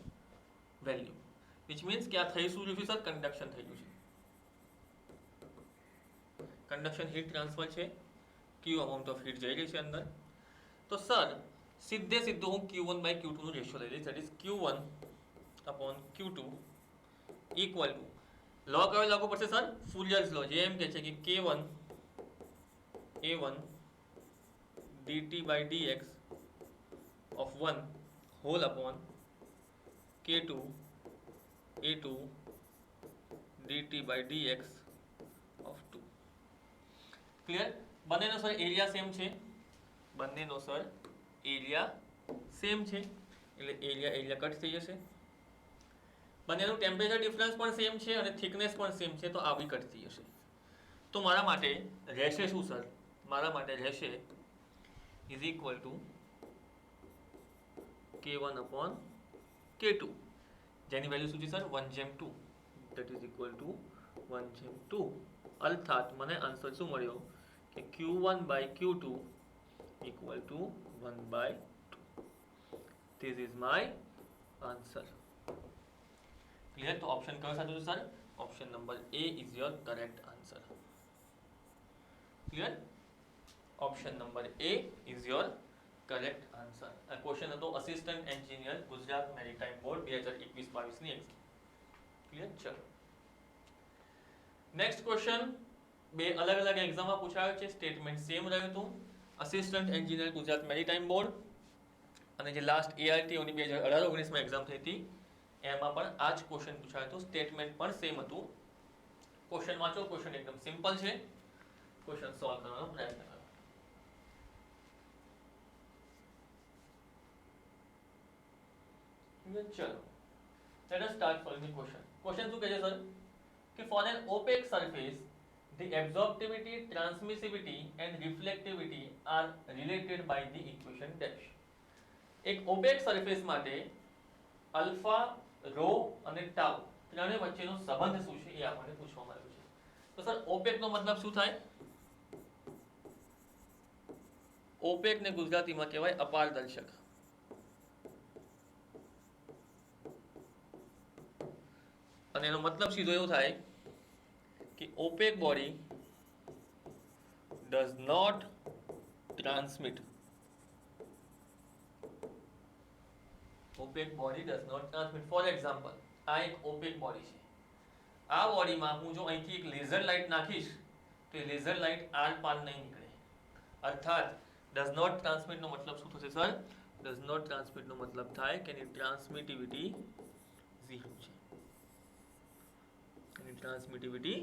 Speaker 1: વેલ્યુ, which means કે આ થઈ શું રહ્યું છે સર? કન્ડક્શન થઈ ગયું છે. કન્ડક્શન હીટ ટ્રાન્સફર છે. Q amount of હીટ જઈ રહી છે અંદર. તો સર સીધું હું Q1 by Q2 નું રેશિયો લઈ લઈશ. That is Q1 upon Q2 equal to લો કયો લાગુ પડશે સર? ફુરિયર્સ લો, જે એમ કહે છે કે K1 A1 dt by dx of 1 whole upon K2 A2 dt by dx of 2. Clear? બંનેનો સર એરિયા સેમ છે. બંનેનો સર એરિયા સેમ છે એટલે એરિયા કટ થઈ જશે. બંનેનું ટેમ્પરેચર ડિફરન્સ પણ સેમ છે અને થિકનેસ પણ સેમ છે, તો આ બી કટ થઈ જશે. તો મારા માટે રહેશે શું સર? મારા માટે રહેશે is equal two K1 upon K2, જેની વેલ્યુ શું છે sir? 1:2. That is equal two 1:2. અર્થાત મને આન્સર શું મળ્યો કે Q1 by Q2 equal to 1/2. This is my answer. Clear? તો ઓપ્શન કયો સાચો છે sir? Option number A is your correct answer. Clear? Option number A is your correct answer. આ ક્વેશ્ચન હતો assistant engineer Gujarat maritime board 2021-22 ની exam. Clear? ચલો next question બે અલગ અલગ એક્ઝામમાં પૂછાયો છે. સ્ટેટમેન્ટ સેમ રહ્યું હતું. Assistant engineer Gujarat maritime board અને જે લાસ્ટ ARTOની 2018-19માં એક્ઝામ થઈ હતી એમાં પણ આ જ ક્વેશ્ચન પૂછાયો હતો. સ્ટેટમેન્ટ પણ સેમ હતું. ક્વેશ્ચન વાંચો. ક્વેશ્ચન એકદમ સિમ્પલ છે. ક્વેશ્ચન સોલ્વ કરવાનો પ્રયત્ન કરો. ચલો let us start solving the question. Question શું કહે છે સર કે for an opaque surface the absorptivity, transmissivity and reflectivity are related by the equation dash. એક ઓપેક સરફેસ માટે અલ્ફા, રો અને ટાઉ ત્રણે વચ્ચેનો સંબંધ શું છે એ આપણને પૂછવામાં આવ્યું છે. તો સર ઓપેક નો મતલબ શું થાય? ઓપેક ને ગુજરાતીમાં કહેવાય અપારદર્શક. અને એનો મતલબ સીધો એવો થાય કે opaque body does not transmit. Opaque body does not transmit. For example, આ એક opaque body છે. આ બોડીમાં હું જો અહીંથી એક લેઝર લાઇટ નાખીશ તો એ લેઝર લાઇટ આર પાર નહીં નીકળે. અર્થાત does not transmit નો મતલબ શું થશે સર? does not transmit નો મતલબ થાય કે એની ટ્રાન્સમિટિવિટી 0 છે. એની ટ્રાન્સમિટિવિટી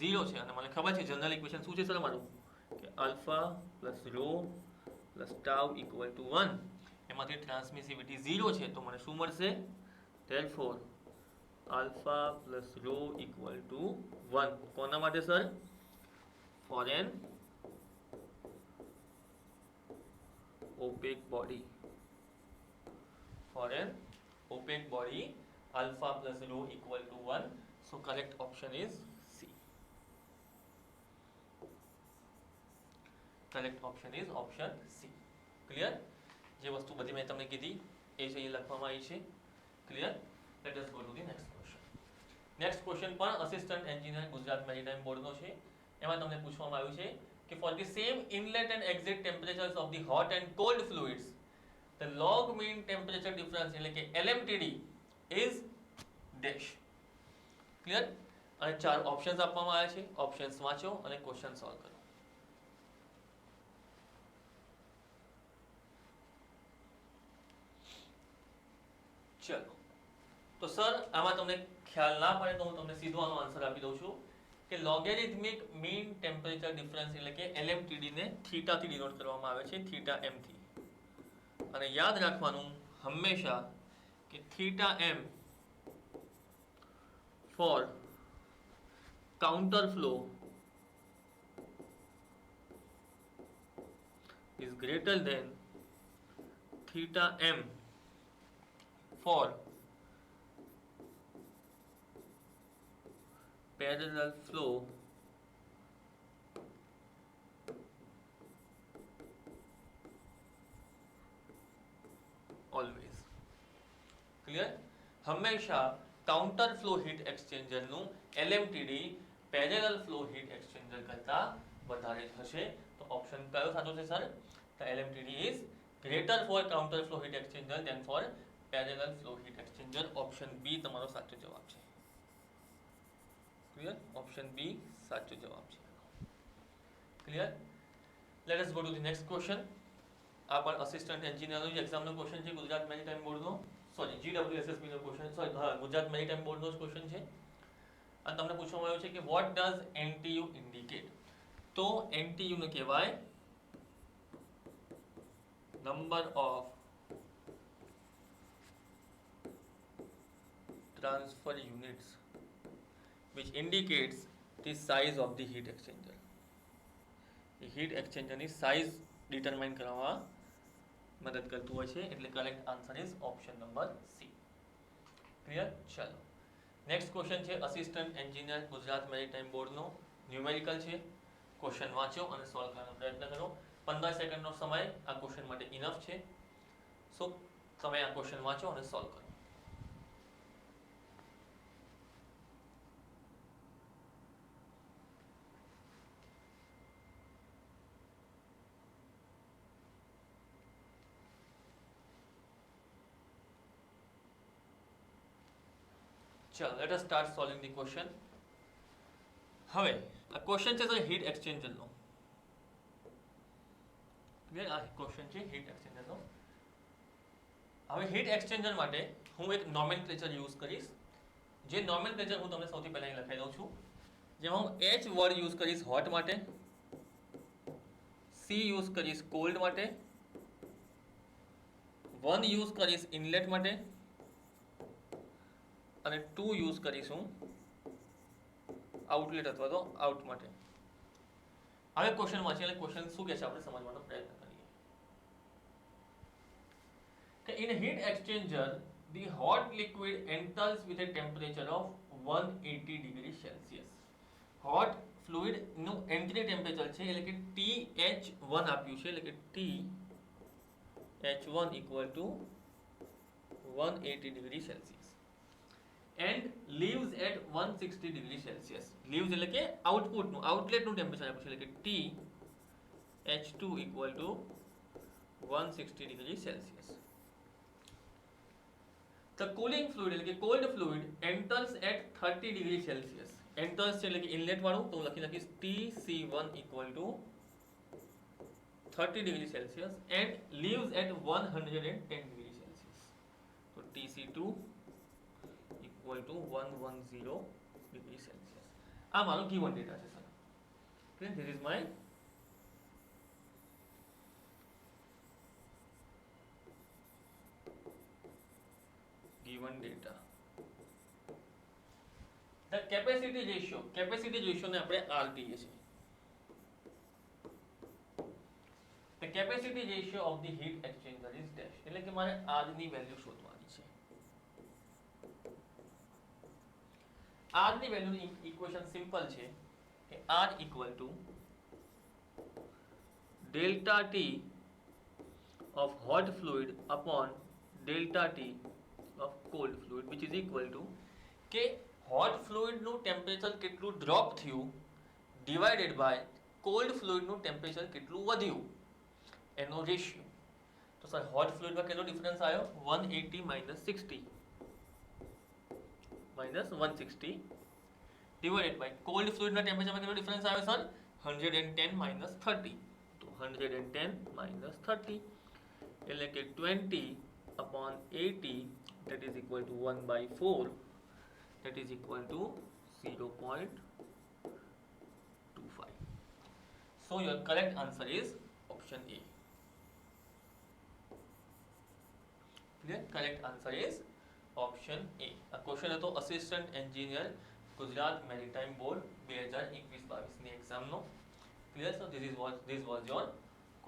Speaker 1: 0 છે અને મને ખબર છે જનરલ ઇક્વેશન શું છે સર અમારું કે alpha plus rho plus tau equal to 1. એમાંથી ટ્રાન્સમિસિવિટી 0 છે તો મને શું મળશે? therefore alpha plus rho equal to 1 કોના માટે sir for an opaque body alpha plus rho equal to 1 so correct option is C. Correct option is option C. Clear? જે વસ્તુ બધી મેં તમને કીધી એ છે એ લખવામાં આવી છે. Clear? Let us go to the next question. Next question પણ અસિસ્ટન્ટ એન્જિનિયર ગુજરાત મેરીટાઈમ બોર્ડનો છે. એમાં તમને પૂછવામાં આવ્યું છે કે for the same inlet and exit temperatures of the hot and cold fluids the log mean temperature difference એટલે કે LMTD is dash. Clear? અને ચાર ઓપ્શન્સ આપવામાં આવ્યા છે. ઓપ્શન્સ વાંચો અને ક્વેશ્ચન સોલ્વ કરો. ચલો તો સર આમાં તમને ખ્યાલ ના પડે તો હું તમને સીધો આનો આન્સર આપી દઉં છું કે લોગેરિથમિક મીન ટેમ્પરેચર ડિફરન્સ એટલે કે LMTD ને થીટા થી ડિનોટ કરવામાં આવે છે થીટા m થી. અને યાદ રાખવાનું હંમેશા કે theta m for counter flow is greater than theta m for parallel flow always. Clear? હંમેશા કાઉન્ટર ફ્લો હીટ એક્સચેન્જર નું LMTD parallel flow heat exchanger કરતા વધારે હશે. તો ઓપ્શન કયો સાચો છે sir? The LMTD is greater for counter flow heat exchanger than for parallel flow heat exchanger. Option B તમારો સાચો જવાબ છે. ક્લિયર? ઓપ્શન બી સાચો જવાબ છે. Clear? Let us go to the next question. આ પણ અસિસ્ટન્ટ એન્જિનિયરનો જ એક્ઝામનો ક્વેશ્ચન છે ગુજરાત મેરીટાઈમ બોર્ડનો. સોરી GWSSB નો ક્વેશ્ચન સોરી ગુજરાત મેરીટાઈમ બોર્ડનો જ ક્વેશ્ચન છે. અને તમને પૂછવામાં આવ્યું છે કે વોટ ડઝ NTU ઇન્ડિકેટ. તો NTU ને કહેવાય number of transfer units which indicates the size of the heat exchanger. The heat exchanger ની size determine કરવામાં મદદ કરતું હોય છે એટલે correct answer is option number C. Clear? ચલો નેક્સ્ટ ક્વેશ્ચન છે અસિસ્ટન્ટ એન્જિનિયર ગુજરાત મેરીટાઈમ બોર્ડનો ન્યુમેરિકલ છે. ક્વેશ્ચન વાંચો અને સોલ્વ કરવાનો પ્રયત્ન કરો. 15 સેકન્ડનો સમય આ ક્વેશ્ચન માટે ઇનફ છે. સો તમે આ ક્વેશ્ચન વાંચો અને સોલ્વ કરો. ચલો let us start solving the question. હવે આ ક્વેશ્ચન છે સર હીટ એક્સચેન્જરનો. ક્લિયર? આ ક્વેશ્ચન છે હીટ એક્સચેન્જરનો. હવે હીટ એક્સચેન્જર માટે હું એક નોમેનક્લેચર યુઝ કરીશ. જે નોમેનક્લેચર હું તમને સૌથી પહેલા અહીં લખાઈ દઉં છું. જેમાં હું H વર્ડ યુઝ કરીશ હોટ માટે, C યુઝ કરીશ કોલ્ડ માટે, 1 યુઝ કરીશ ઇનલેટ માટે અને 2 યુઝ કરીશું આઉટલેટ અથવા તો આઉટ માટે. હવે ક્વેશ્ચન વાંચીએ એટલે ક્વેશ્ચન શું કહે છે આપણે સમજવાનો પ્રયત્ન કરીએ. કે in heat exchanger the hot liquid enters with a temperature of 180 degree Celsius. hot fluid નું એન્ટ્રી ટેમ્પરેચર છે એટલે કે TH1 આપ્યું છે એટલે કે TH1 equal to 180 degree Celsius and leaves at 160 degree Celsius. leaves એટલે કે આઉટપુટ નું આઉટલેટ નું ટેમ્પરેચર આપ્યું છે એટલે કે TH2 equal to 160 degree Celsius. The cooling fluid એટલે કે cold fluid enters at 30 degree Celsius. enters છે એટલે કે ઇનલેટ વાળું તો હું લખીશ TC1 equal to 30 degree Celsius and leaves at 110 degree Celsius. So TC2 equal to 110 degree Celsius. આ મારો given data છે સર. Okay, this is my given data. The capacity રેશિયોને આપણે R કહીએ છીએ. The capacity ratio of the heat exchanger is dash. એટલે કે મારે R ની વેલ્યુ શોધવાની છે. R ની વેલ્યુની ઇક્વેશન સિમ્પલ છે કે R equal to delta T of hot fluid upon delta T of cold fluid, which is equal to કે hot fluid નું ટેમ્પરેચર કેટલું ડ્રોપ થયું ડિવાઇડેડ બાય કોલ્ડ ફ્લુઇડ નું ટેમ્પરેચર કેટલું વધ્યું એનો રેશિયો. તો સર હોટ ફ્લુઇડમાં કેટલો ડિફરન્સ આવ્યો? 180 minus 60 minus 160 divided by cold fluid ના ટેમ્પરેચરમાં કેટલો ડિફરન્સ આવ્યો સર? 110 minus 30. તો 110 minus 30 એટલે કે 20 upon 80 that is equal to 1 by 4 that is equal to 0.25. So your correct answer is option A. Clear? Correct answer is option A. A question હતો assistant engineer Gujarat maritime board 2021-22 ની exam નો. Clear? So this was your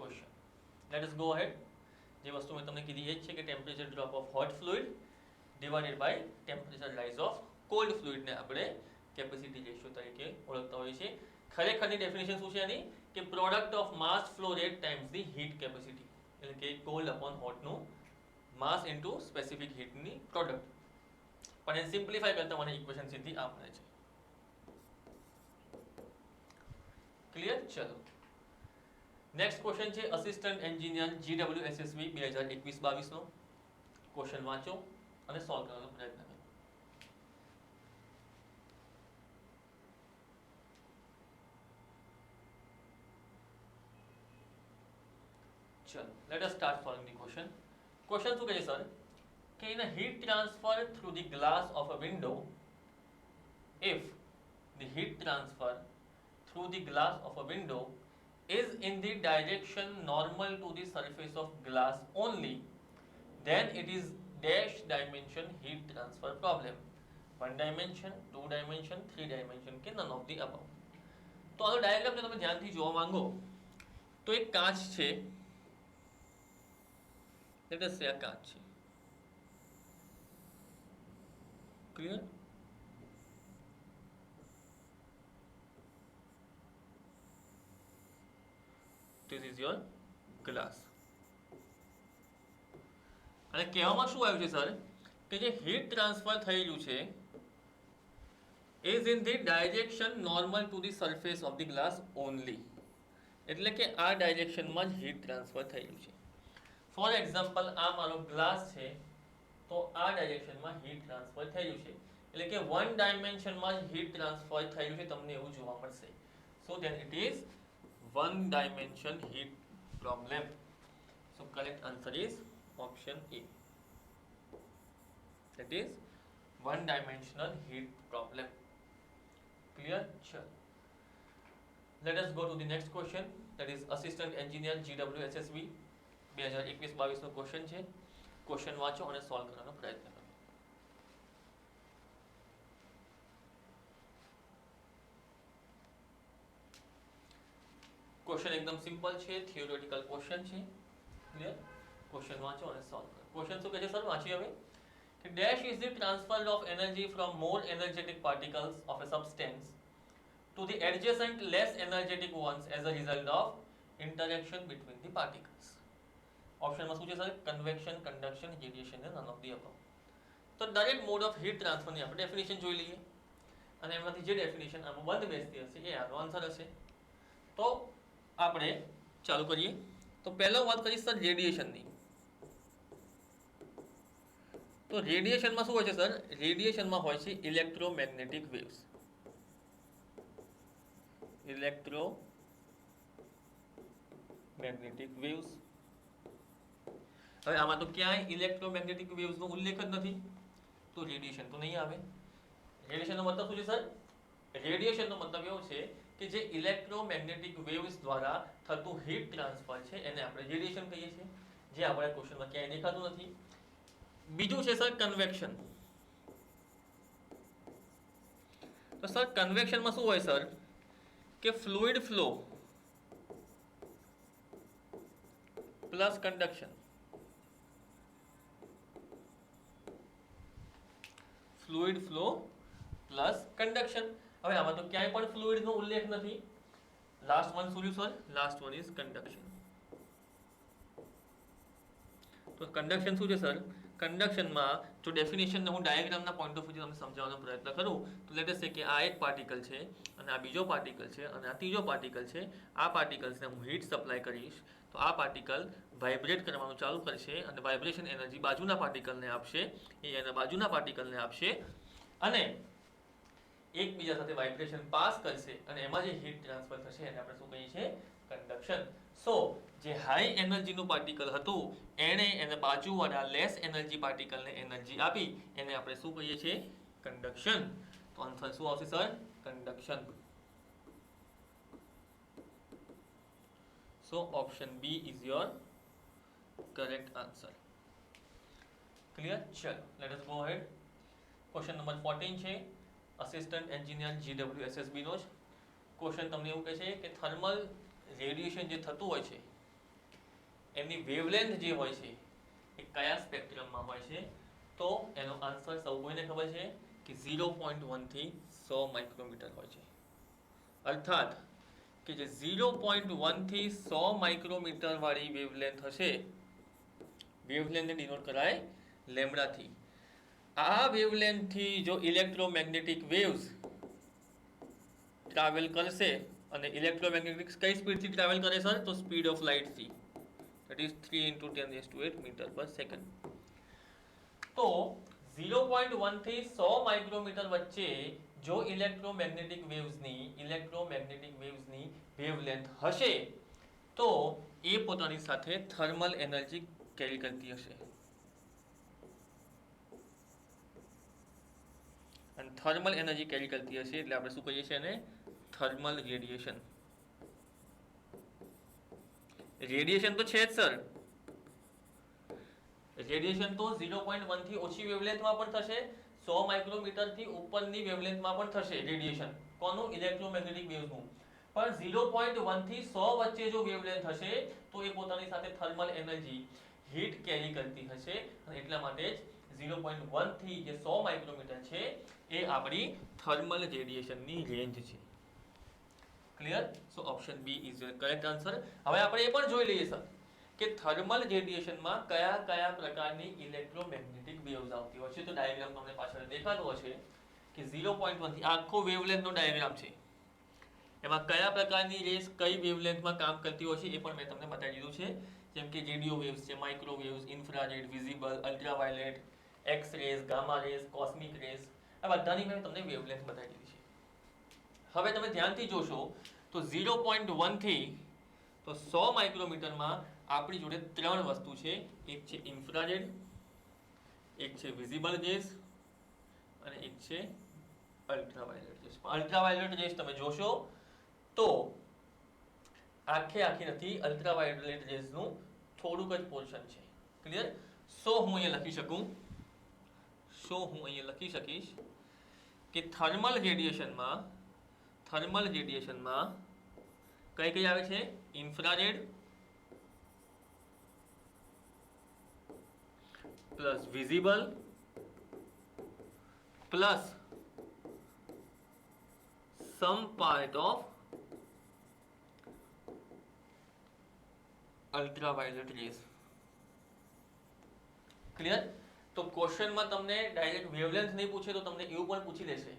Speaker 1: question. Let us go ahead. જે વસ્તુ મેં તમને કીધી એ જ છે કે temperature drop of hot fluid divided by temperature rise of cold ફ્લુઇડને આપણે કેપેસિટી રેશિયો તરીકે ઓળખતા હોઈએ છીએ. ખરેખરની ડેફિનેશન શું છે આની? કે product of mass flow rate times the heat capacity, એટલે કે કોલ્ડ અપોન હોટનું માસ ઇન્ટુ સ્પેસિફિક હીટની પ્રોડક્ટ. પણ એને સિમ્પ્લિફાય કરતા મને ઇક્વેશન સીધી આ મળે છે. ક્લિયર? ચલો નેક્સ્ટ ક્વેશ્ચન છે અસિસ્ટન્ટ એન્જિનિયર GWSSB 2021-22 નો. ક્વેશ્ચન વાંચો અને સોલ્વ કરવાનો પ્રયત્ન કરો. ચલો let us start solving the question. Question શું કહે છે સર? કે in a heat transfer through the glass of a window, if the heat transfer through the glass of a window is in the direction normal to the surface of glass only, then it is dash dimension heat transfer problem. 1 dimension, 2 dimension, 3 dimension કે none of the above. તો આનો diagram જો તમે ધ્યાનથી જોવા માંગો તો એક કાચ છે, લેટ અસ સે આ કાચ છે. Clear? This is your glass. અને કહેવામાં શું આવ્યું છે સર કે જે હીટ ટ્રાન્સફર થયેલું છે is in the direction normal to the surface of the glass only, એટલે કે આ ડાયરેક્શનમાં જ હીટ ટ્રાન્સફર થયેલું છે. ફોર એક્ઝામ્પલ આ મારો ગ્લાસ છે તો આ ડાયરેક્શનમાં હીટ ટ્રાન્સફર થયેલું છે, એટલે કે 1 ડાયમેન્શનમાં જ હીટ ટ્રાન્સફર થયેલું છે તમને એવું જોવા મળશે. So then it is 1 dimension heat problem. So correct answer is option A. That is 1 dimensional heat problem. Clear? Sure. Let us go to the next question. That is assistant engineer GWSSB 2021-22 no question છે. Question વાંચો અને solve કરવાનો પ્રયત્ન કરો. Question એકદમ simple છે, theoretical question છે. Clear? Question વાંચો અને સોલ્વ કરો. ક્વેશ્ચન શું કહે છે સર? વાંચીએ હવે. કે dash is the transfer of energy from more energetic particles of a substance to the adjacent less energetic ones as a result of interaction between the particles. ઓપ્શનમાં શું છે સર? કન્વેક્શન, કન્ડક્શન, રેડિયેશન અને none of the above. તો direct mode of heat ટ્રાન્સફરની આપણે definition જોઈ લઈએ અને એમાંથી જે ડેફિનેશન આમાં બંધ બેસતી હશે એ આનો આન્સર હશે. તો આપણે ચાલુ કરીએ. તો પહેલો વાત કરીશ સર રેડિયેશનની. તો રેડિયેશનમાં શું હોય છે સર? રેડિયેશનમાં હોય છે ઇલેક્ટ્રોમેગ્નેટિક વેવ્સ. Electromagnetic waves. હવે આમાં તો ક્યાંય ઇલેક્ટ્રોમેગ્નેટિક વેવ્સનો ઉલ્લેખ જ નથી, તો રેડિયેશન તો નહીં આવે. રેડિયેશનનો મતલબ શું છે સર? રેડિયેશનનો મતલબ એવો છે કે જે ઇલેક્ટ્રોમેગ્નેટિક વેવ્સ દ્વારા થતું હીટ ટ્રાન્સફર છે એને આપણે રેડિયેશન કહીએ છીએ, જે આપણા ક્વેશ્ચનમાં ક્યાંય દેખાતું નથી. બીજું છે સર કન્વેક્શન. તો સર કન્વેક્શનમાં શું હોય સર કે fluid flow plus conduction, fluid flow plus conduction. હવે આમાં તો ક્યાંય પણ ફ્લુઇડનો ઉલ્લેખ નથી. લાસ્ટ વન શું sir? Last one is conduction. તો કન્ડક્શન શું છે સર? કન્ડક્શનમાં જો ડેફિનેશનને હું ડાયાગ્રામના પોઈન્ટ ઓફ વ્યૂથી તમને સમજાવવાનો પ્રયત્ન કરું તો લેટ અસ સે કે આ એક પાર્ટિકલ છે અને આ બીજો પાર્ટિકલ છે અને આ ત્રીજો પાર્ટિકલ છે. આ પાર્ટિકલ્સને હું હીટ સપ્લાય કરીશ તો આ પાર્ટિકલ વાઇબ્રેટ કરવાનું ચાલુ કરશે અને વાઇબ્રેશન એનર્જી બાજુના પાર્ટિકલને આપશે, એ એના બાજુના પાર્ટિકલને આપશે અને એકબીજા સાથે વાઇબ્રેશન પાસ કરશે અને એમાં જે હીટ ટ્રાન્સફર થશે એને આપણે શું કહીએ છીએ? કન્ડક્શન. સો જે હાઈ એનર્જીનું પાર્ટિકલ હતું એણે એને બાજુવાળા લેસ એનર્જી પાર્ટિકલને એનર્જી આપી, એને આપણે શું કહીએ છીએ? કન્ડક્શન. તો આન્સર શું આવશે sir? Conduction. So option B is your correct answer. Clear? ચલો let us go ahead. Question number 14 છે અસિસ્ટન્ટ એન્જિનિયર GWSSB નો જ ક્વેશ્ચન. તમને એવું કહે છે કે થર્મલ રેડિયેશન જે થતું હોય છે એમની વેવલેન્થ જે હોય છે એ કયા સ્પેક્ટ્રમમાં હોય છે? તો એનો આન્સર સૌ કોઈને ખબર છે કે 0.1 થી 100 માઇક્રોમીટર હોય છે. અર્થાત કે જે 0.1 થી 100 માઇક્રોમીટર વાળી વેવલેન્થ હશે, વેવલેન્થને ડિનોટ કરાય લેમ્બડાથી. આ વેવલેન્થથી જો ઇલેક્ટ્રોમેગ્નેટિક વેવ્સ ટ્રાવેલ કરશે અને ઇલેક્ટ્રોમેગ્નેટિક કઈ સ્પીડથી ટ્રાવેલ કરે સર? તો સ્પીડ ઓફ લાઇટથી, that is 3 × 10⁸ મીટર પર સેકન્ડ. તો 0.1 થી 100 માઇક્રોમીટર વચ્ચે જો ઇલેક્ટ્રોમેગ્નેટિક વેવ્સની વેવલેન્થ હશે તો એ પોતાની સાથે થર્મલ એનર્જી કેરી કરતી હશે. અને થર્મલ એનર્જી કેરી કરતી હશે એટલે આપણે શું કહીએ છીએ એને? Thermal radiation. રેડિયેશન તો છે જ સર. રેડિયેશન તો 0.1 થી ઓછી વેવલેન્થમાં પણ થશે, 100 માઇક્રોમીટર થી ઉપરની વેવલેન્થમાં પણ થશે રેડિયેશન. કોનું? ઇલેક્ટ્રોમેગ્નેટિક વેવ્સનું. પણ 0.1 થી 100 વચ્ચે જો વેવલેન્થ હશે તો એ પોતાની સાથે થર્મલ એનર્જી હીટ કેરી કરતી હશે અને એટલા માટે જ 0.1 થી જે 100 માઇક્રોમીટર છે એ આપણી થર્મલ રેડિયેશનની રેન્જ છે. Clear? So option B is your correct answer. હવે આપણે એ પણ જોઈ લઈએ સર કે થર્મલ રેડિયેશનમાં કયા કયા પ્રકારની ઇલેક્ટ્રોમેગ્નેટિક વેવ્સ આવતી હોય છે. તો ડાયાગ્રામ તમને પાછળ દેખાતો હશે કે 0.1 થી આખો વેવલેન્થનો ડાયાગ્રામ છે. એમાં કયા પ્રકારની રેસ કઈ વેવલેન્થમાં કામ કરતી હોય છે એ પણ મેં તમને બતાવી દીધું છે. જેમ કે રેડિયો વેવ્સ છે, microwaves, infrared, visible, ultraviolet, X rays, gamma rays, cosmic rays, આ બધાની મેં તમને વેવલેન્થ બતાવી દીધી છે. હવે તમે ધ્યાનથી જોશો તો 0.1 થી તો 100 માઇક્રોમીટરમાં આપણી જોડે ત્રણ વસ્તુ છે. એક છે ઇન્ફ્રારેડ, એક છે વિઝિબલ રેઝ અને એક છે અલ્ટ્રાવાયોલેટ રેઝ. અલ્ટ્રાવાયોલેટ રેઝ તમે જોશો તો આખી નથી, અલ્ટ્રાવાયોલેટ રેઝનું થોડુંક જ પોર્શન છે. ક્લિયર? સો હું અહીંયા લખી શકીશ કે થર્મલ રેડિયેશનમાં કઈ કઈ આવે છે? Infrared plus visible plus some part of ultraviolet rays. Clear? તો ક્વેશ્ચનમાં તમને ડાયરેક્ટ વેવલેન્થ નહીં પૂછે તો તમને એવું પણ પૂછી લેશે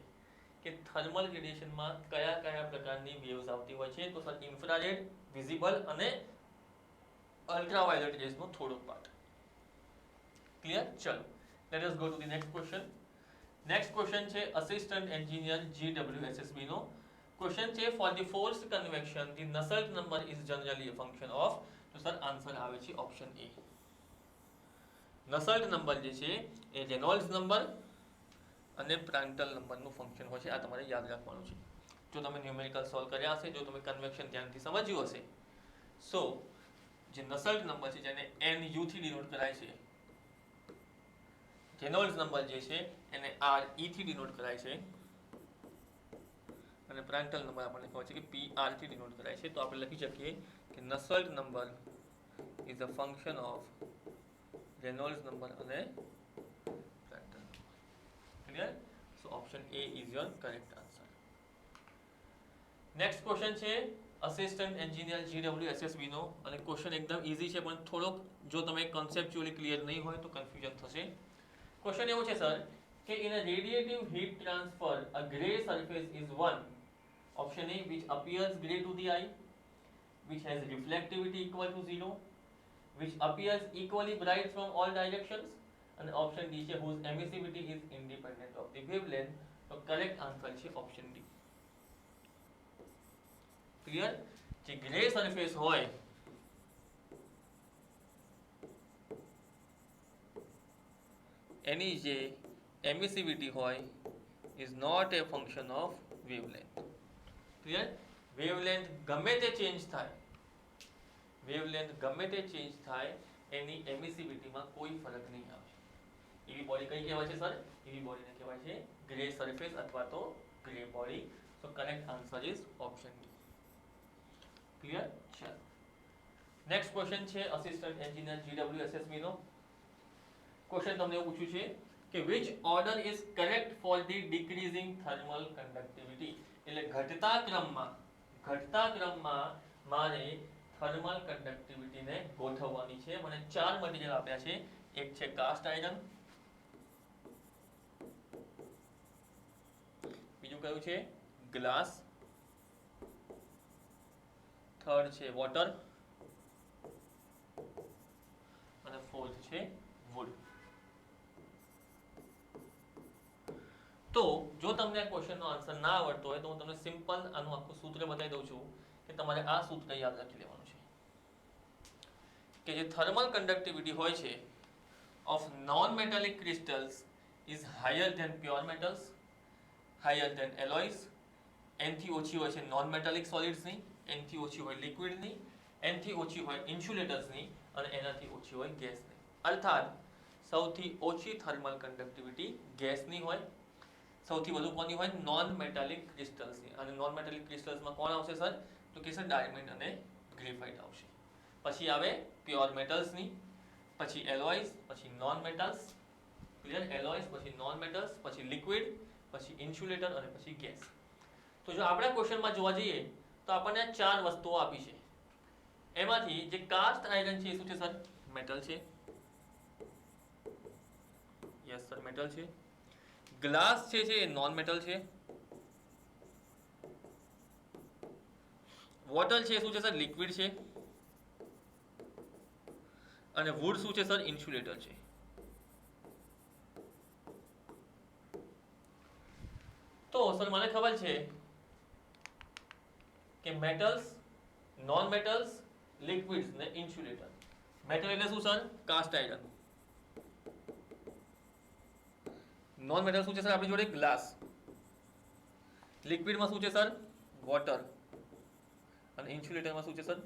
Speaker 1: કે થર્મલ રેડિયેશનમાં કયા કયા પ્રકારની વેવ્સ આવતી હોય છે. તો સર ઇન્ફ્રારેડ, વિઝિબલ અને અલ્ટ્રાવાયોલેટ રેઝનો થોડોક પાર્ટ. ક્લિયર? ચલો let us go to the next question. Next question છે અસિસ્ટન્ટ એન્જિનિયર GWSSB નો ક્વેશ્ચન છે for the forced convection the Nusselt number is generally a function of. તો sir answer આવે છે ઓપ્શન એ. નસેલ્ટ નંબર જે છે એ Reynolds number અને પ્રાન્ટલ નંબરનું ફંક્શન હોય છે. આ તમારે યાદ રાખવાનું છે. જો તમે ન્યુમેરિકલ સોલ્વ કર્યા હશે, જો તમે કન્વેક્શન ધ્યાનથી સમજ્યું હશે, સો જે નસેલ્ટ નંબર છે જેને NU થી ડિનોટ કરાય છે, રેનોલ્ડ્સ નંબર જે છે એને RE થી ડિનોટ કરાય છે અને પ્રાંટલ નંબર આપણને ખબર છે કે PR થી ડિનોટ કરાય છે. તો આપણે લખી શકીએ કે Nusselt number is a function of Reynolds number અને Prandtl number. Clear? So option A is your correct answer. Next question છે અસિસ્ટન્ટ એન્જિનિયર GWSSB નો, અને ક્વેશ્ચન એકદમ ઈઝી છે, પણ થોડોક જો તમે કન્સેપ્ચ્યુઅલી ક્લિયર નહીં હોય તો કન્ફ્યુઝન થશે. ક્વેશ્ચન એવો છે સર કે in a radiative heat transfer a gray surface is one. Option A, which appears grey to the eye, which has reflectivity equal to 0, which appears equally bright from all directions, and option D છે whose emissivity is independent of the wavelength. તો correct answer છે option D. Clear? જે grey surface હોય એની જે emissivity હોય is not a function of wavelength. Clear? Wavelength ગમે તે ચેન્જ થાય, વેવલેન્થ ગમે તે ચેન્જ થાય એની એમિસિવિટીમાં કોઈ ફરક નહીં આવે. એવી બોડી કઈ કહેવાય છે સર? એવી બોડીને કહેવાય છે ગ્રે સરફેસ અથવા તો grey body. So correct answer is option D. Clear? ચાલો નેક્સ્ટ ક્વેશ્ચન છે અસિસ્ટન્ટ એન્જિનિયર GWSSB નો. ક્વેશ્ચન તમને એવું પૂછ્યું છે કે which order is correct for the decreasing thermal conductivity. એટલે ઘટતા ક્રમમાં મારે થર્મલ કન્ડક્ટિવિટીને ગોઠવવાની છે. મને ચાર મટીરીયલ આપ્યા છે. એક છે કાસ્ટ આયરન, બીજું કયું છે ગ્લાસ, થર્ડ છે વોટર અને ફોર્થ છે વુડ. તો જો તમને આ ક્વેશ્ચનનો આન્સર ના આવડતો હોય તો હું તમને સિમ્પલ આનું આખું સૂત્ર બતાવી દઉં છું કે તમારે આ સૂત્ર યાદ રાખી લેવાનું છે કે જે થર્મલ કન્ડક્ટિવિટી હોય છે of non-metallic crystals is higher than pure metals, higher than alloys. એનથી ઓછી હોય છે નોન મેટાલિક સોલિડ્સની, એનથી ઓછી હોય લિક્વિડની, એનથી ઓછી હોય ઇન્સ્યુલેટર્સની અને એનાથી ઓછી હોય ગેસની. અર્થાત સૌથી ઓછી થર્મલ કન્ડક્ટિવિટી ગેસની હોય, સૌથી વધુ કોની હોય? નોન મેટાલિક ક્રિસ્ટલ્સની. અને નોન મેટાલિક ક્રિસ્ટલ્સમાં કોણ આવશે સર? તો કે સર ડાયમંડ અને ગ્રેફાઇટ આવશે. પછી આવે પ્યોર મેટલ્સની, પછી એલોયસ, પછી નોન મેટલ્સ. ક્લિયર? એલોયસ, પછી નોન મેટલ્સ, પછી લિક્વિડ, પછી ઇન્સ્યુલેટર અને પછી ગેસ. તો જો આપણે ક્વેશ્ચનમાં જોવા જઈએ તો આપણને ચાર વસ્તુઓ આપી છે. એમાંથી જે કાસ્ટ આયરન છે એ શું છે સર? મેટલ છે. યસ સર મેટલ છે. ગ્લાસ છે એ નોન મેટલ છે. વોટર છે શું છે સર? લિક્વિડ છે. અને વુડ શું છે સર? ઇન્સ્યુલેટર છે. તો સર મને ખબર છે કે મેટલ્સ, નોન મેટલ્સ, લિક્વિડ્સ ને ઇન્સ્યુલેટર. મેટલ એટલે શું sir? Cast iron. Non metal શું છે સર? આપણી જોડે ગ્લાસ. લિક્વિડમાં શું છે સર? વોટર. અને ઇન્સ્યુલેટરમાં શું છે સર?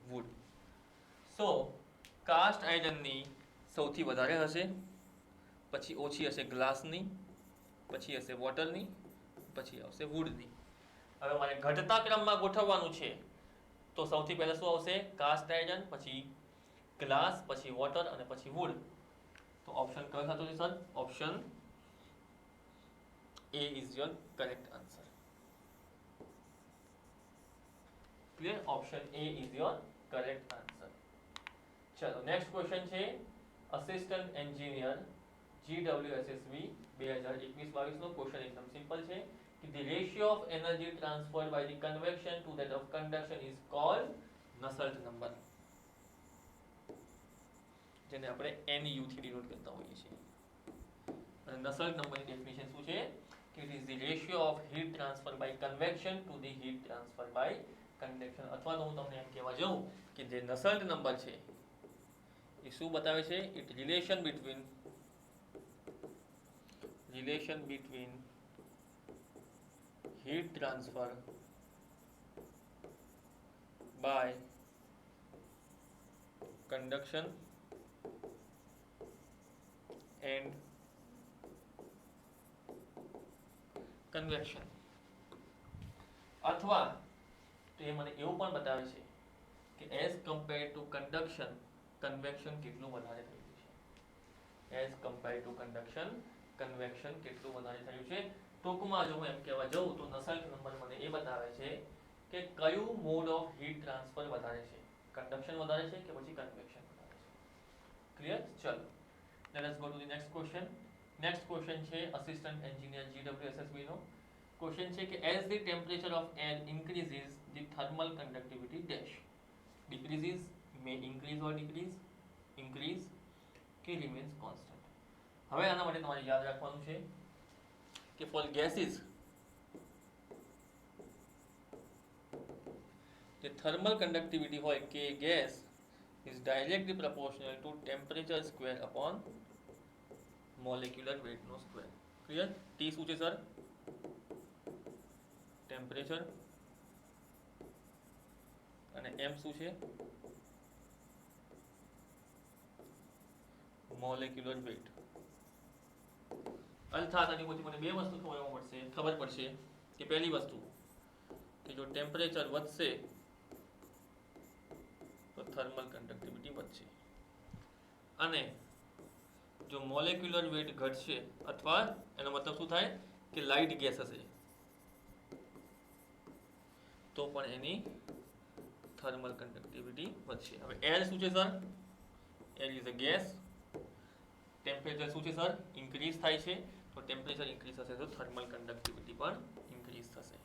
Speaker 1: વુડ. સો કાસ્ટ આયરનની સૌથી વધારે હશે, પછી ઓછી હશે ગ્લાસની, પછી હશે વોટરની, પછી આવશે વુડની. હવે મારે ઘટતા ક્રમમાં ગોઠવવાનું છે તો સૌથી પહેલા શું આવશે? કાસ્ટ આયરન, પછી ગ્લાસ, પછી વોટર અને પછી વુડ. તો ઓપ્શન કયો થતો છે sir? Option A is your correct answer. Clear? Option A is your correct answer. ચલો નેક્સ્ટ ક્વેશ્ચન છે અસિસ્ટન્ટ એન્જિનિયર GWSSB 2021-22 નો. ક્વેશ્ચન એકદમ સિમ્પલ છે કે the ratio of energy transferred by the convection to that of conduction is called Nusselt number, જેને આપણે NU થી denote કરતા હોઈએ છીએ. અને નસલ્ટ નંબરની ડેફિનેશન શું છે કે it is the ratio of heat transfer by convection to the heat transfer by conduction. અથવા તો હું તમને એમ કહેવા જાઉં કે જે નસલ્ટ નંબર છે એ શું બતાવે છે? it relation between heat transfer by conduction and convection. અથવા તો એ મને એવું પણ બતાવે છે કે as compare to conduction convection કેટલું વધારે થયું છે. As compare to conduction convection કેટલું વધારે થયું છે. ટૂંકમાં જો હું એમ કહેવા જાઉં તો નસેલ્ટ નંબર મને એ બતાવે છે કે કયું મોડ ઓફ હીટ ટ્રાન્સફર વધારે છે, કન્ડક્શન વધારે છે કે પછી કન્વેક્શન વધારે છે. ક્લિયર? ચલો let us go to the next question. Next question છે અસિસ્ટન્ટ એન્જિનિયર GWSSB નો. ક્વેશ્ચન છે કે as the temperature of air increases the thermal conductivity dash. decreases, may increase or decrease, increase કે remains constant. હવે આના માટે તમારે યાદ રાખવાનું છે કે for gases the thermal conductivity હોય કે gas is directly proportional to temperature square upon molecular weight નો square. ક્લિયર? T શું છે સર? ટેમ્પરેચર અને m શું છે? Molecular weight. અર્થાત આની પરથી મને બે વસ્તુ ખબર પડશે કે પહેલી વસ્તુ કે જો ટેમ્પરેચર વધશે તો થર્મલ કંડક્ટિવિટી વધશે અને જો મોલેક્યુલર વેટ ઘટશે અથવા એનો મતલબ શું થાય કે લાઇટ ગેસ હશે તો પણ એની થર્મલ કંડક્ટિવિટી વધશે. હવે એર શું છે sir? Air is a gas. Temperature શું છે સર? ઇન્ક્રીઝ થાય છે તો ટેમ્પરેચર ઇન્ક્રીઝ થશે તો થર્મલ કંડક્ટિવિટી પણ ઇન્ક્રીઝ થશે.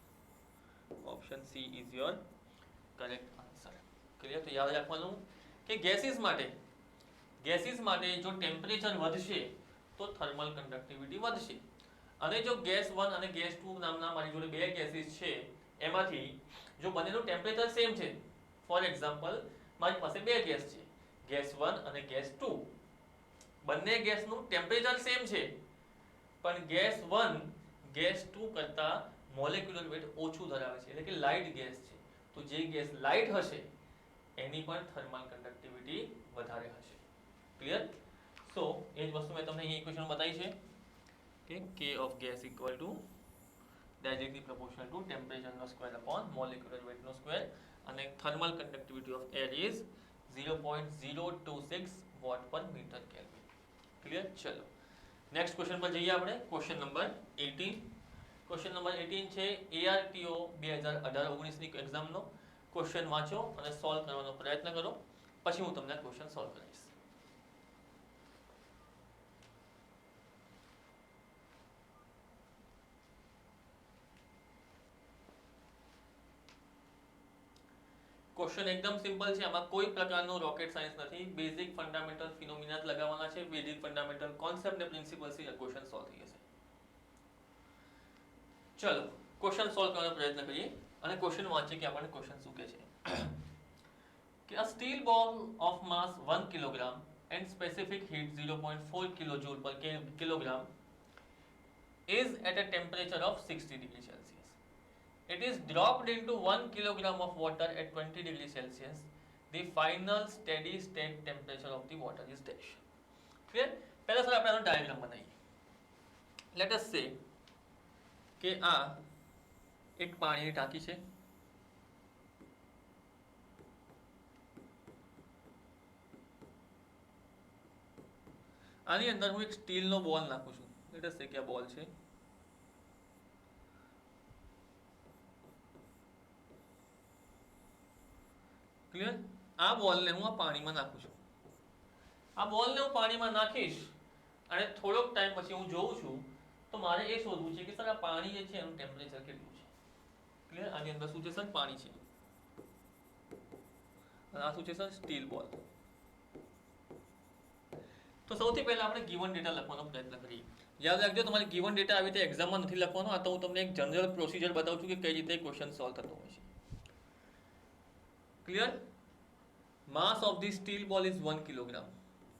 Speaker 1: Option she is your correct answer. Clear? તો યાદ રાખવાનું કે ગેસીસ માટે જો ટેમ્પરેચર વધશે તો થર્મલ કંડક્ટિવિટી વધશે અને જો ગેસ 1 અને ગેસ 2 નામના મારી જોડે બે ગેસીસ છે એમાંથી જો બંનેનું ટેમ્પરેચર સેમ છે, ફોર એક્ઝામ્પલ મારી પાસે બે ગેસ છે, ગેસ 1 અને ગેસ 2. બંને ગેસનું ટેમ્પરેચર સેમ છે પણ ગેસ 1 ગેસ 2 કરતા મોલેક્યુલર વેટ ઓછું ધરાવે છે એટલે કે લાઇટ ગેસ છે. તો જે ગેસ લાઇટ હશે એની પણ થર્મલ કંડક્ટિવિટી વધારે હશે. ક્લિયર? સો એ જ વસ્તુ મેં તમને અહીં ઇક્વેશન બતાવી છે કે K of gas equal to directly proportional to temperature નો સ્ક્વેર upon molecular weight નો સ્ક્વેર અને thermal conductivity of air is 0.026 watt per meter Kelvin. Clear? ચલો નેક્સ્ટ ક્વેશ્ચન પર જઈએ આપણે. Question number 18. ક્વેશ્ચન નંબર 18 છે ARTO 2018-19 ની એક્ઝામનો. Question વાંચો અને સોલ્વ કરવાનો પ્રયત્ન કરો પછી હું તમને ક્વેશ્ચન સોલ્વ કરાવીશ. ક્વેશ્ચન એકદમ સિમ્પલ છે, આમાં કોઈ પ્રકારનો રોકેટ સાયન્સ નથી. બેઝિક ફંડામેન્ટલ ફિનોમિના લગાવવાના છે, બેઝિક ફંડામેન્ટલ કોન્સેપ્ટ ને પ્રિન્સિપલ્સ થી ક્વેશ્ચન સોલ્વ થઈ જશે. ચલો ક્વેશ્ચન સોલ્વ કરવાનો પ્રયત્ન કરીએ અને ક્વેશ્ચન વાંચીએ કે આપણને ક્વેશ્ચન શું કહે છે કે a steel ball of mass 1 kilogram and specific heat 0.4 kilojoule per kilogram is at a temperature of 60 degrees Celsius. It is dropped into 1 kilogram of water at 20 degrees Celsius. The final steady state temperature of the water is dash. Clear? પહેલા sir આપણે આનો diagram બનાવીએ. Let us say કે આ એક પાણીની ટાંકી છે. આની અંદર હું એક સ્ટીલનો બોલ નાખું છું. Let us say કે આ બોલ છે. ક્લિયર? આ બોલને હું આ પાણીમાં નાખું છું. આ બોલને હું પાણીમાં નાખીશ અને થોડોક ટાઈમ પછી હું જોઉં છું તો મારે એ શોધવું છે કે સર આ પાણી જે છે એનું ટેમ્પરેચર કેટલું છે. ક્લિયર? આની અંદર શું છે સર? પાણી છે અને આ શું છે સર? સ્ટીલ બોલ. તો સૌથી પહેલા આપણે ગિવન ડેટા લખવાનો પ્રયત્ન કરીએ. યાદ રાખજો તમારે ગિવન ડેટા આવી રીતે એક્ઝામમાં નથી લખવાનો. આ તો હું તમને એક જનરલ પ્રોસિજર બતાવું છું કે કઈ રીતે ક્વેશ્ચન સોલ્વ થતો હોય છે. Clear? Mass of the steel ball is 1 kilogram.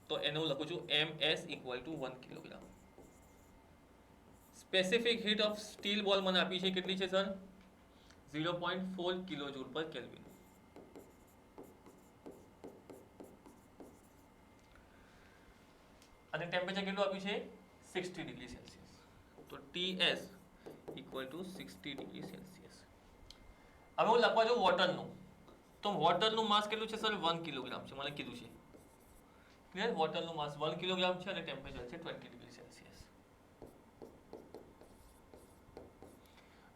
Speaker 1: તો એને હું લખું છું MS equal to 1 kilogram. Specific heat of steel બોલ મને આપી છે કેટલી છે સર? 0.4 કિલોજૂલ પર કેલ્વિન. અને ટેમ્પરેચર કેટલું આપ્યું છે? 60 ડિગ્રી સેલ્સિયસ. તો TS equal to 60 degree Celsius. હવે હું લખવા જાઉં વોટરનું, તો વોટરનું માસ કેટલું છે સર? 1 કિલોગ્રામ છે, મને કીધું છે. ક્લિયર? વોટરનું માસ 1 કિલોગ્રામ છે અને ટેમ્પરેચર છે 20 ડિગ્રી સેલ્સિયસ.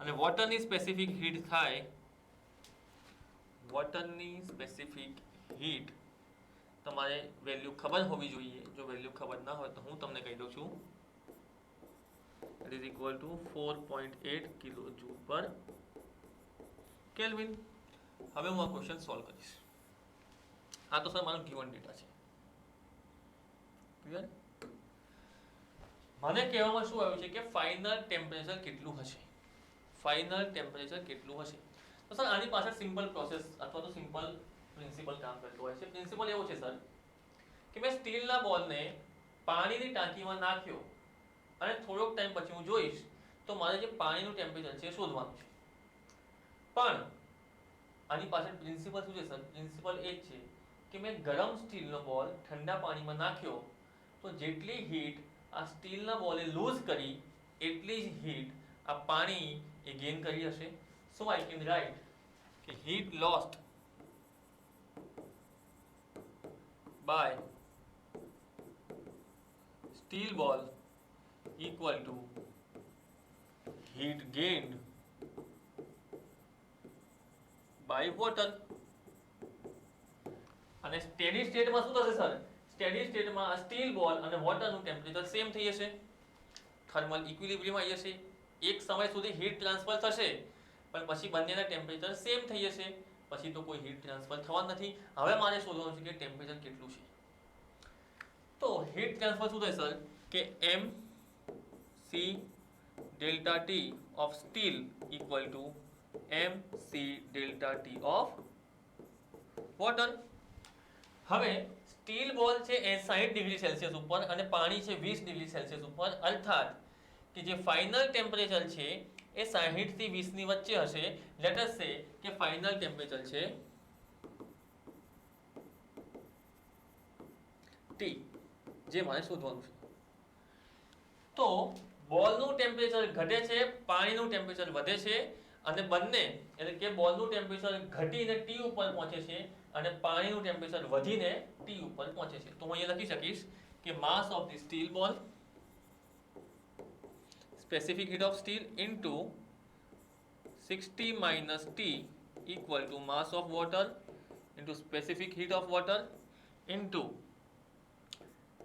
Speaker 1: અને વોટરની સ્પેસિફિક હીટ થાય, વોટરની સ્પેસિફિક હીટ તમારે વેલ્યુ ખબર હોવી જોઈએ. જો વેલ્યુ ખબર ના હોય તો હું તમને કહી દઉં છું. It is equal two 4.8 kilo joule પર કેલ્વિન. હવે હું આ ક્વેશ્ચન સોલ્વ કરીશ. આ તો સર મારો ગિવન ડેટા છે. ક્લિયર? મને કહેવામાં શું આવ્યું છે કે ફાઇનલ ટેમ્પરેચર કેટલું હશે? ફાઇનલ ટેમ્પરેચર કેટલું હશે? તો સર આની પાછળ સિમ્પલ પ્રોસેસ અથવા તો સિમ્પલ પ્રિન્સિપલ કામ કરતો હોય છે. પ્રિન્સિપલ એવો છે સર કે મેં સ્ટીલના બોલને પાણીની ટાંકીમાં નાખ્યો અને થોડોક ટાઈમ પછી હું જોઈશ તો મારે જે પાણીનું ટેમ્પરેચર છે શોધવાનું છે. પણ આની પાછળ પ્રિન્સિપલ શું છે સર? પ્રિન્સિપલ એ જ છે કે મેં ગરમ સ્ટીલનો બોલ ઠંડા પાણીમાં નાખ્યો તો જેટલી હીટ આ સ્ટીલના બોલે લૂઝ કરી એટલી જ હીટ આ પાણી એ ગેઇન કરી હશે. સો આઈ કેન રાઇટ કે heat lost by steel ball equal to heat gained by water. અને સ્ટેડી સ્ટેટમાં શું થશે સર? સ્ટેડી સ્ટેટમાં આ સ્ટીલ બોલ અને વોટરનું ટેમ્પરેચર સેમ થઈ જશે, થર્મલ ઇક્વિલિબ્રિયમ આવી જશે. એક સમય સુધી હીટ ટ્રાન્સફર થશે પણ પછી બંનેના ટેમ્પરેચર સેમ થઈ જશે. પછી તો કોઈ હીટ ટ્રાન્સફર થવા નથી. હવે મારે શોધવાનું છે કે ટેમ્પરેચર કેટલું છે. તો હીટ ટ્રાન્સફર શું થાય સર કે mc delta T of steel equal to mc delta T of water. હવે સ્ટીલ બોલ છે એ 60 ડિગ્રી સેલ્સિયસ ઉપર અને પાણી છે 20 ડિગ્રી સેલ્સિયસ ઉપર, અર્થાત કે જે ફાઇનલ ટેમ્પરેચર છે એ 60 થી 20 ની વચ્ચે હશે. લેટ અસ સે કે ફાઇનલ ટેમ્પરેચર છે T, જે મારે શોધવાનું છે. તો બોલનું ટેમ્પરેચર ઘટે છે, પાણીનું ટેમ્પરેચર વધે છે અને બંને એટલે કે બોલનું ટેમ્પરેચર ઘટીને T ઉપર પહોંચે છે અને પાણીનું ટેમ્પરેચર વધીને T ઉપર પહોંચે છે. તો હું અહીંયા લખી શકીશ કે માસ ઓફ ધ સ્ટીલ બોલ, specific heat of steel into 60 minus T equal to mass of water into specific heat of water into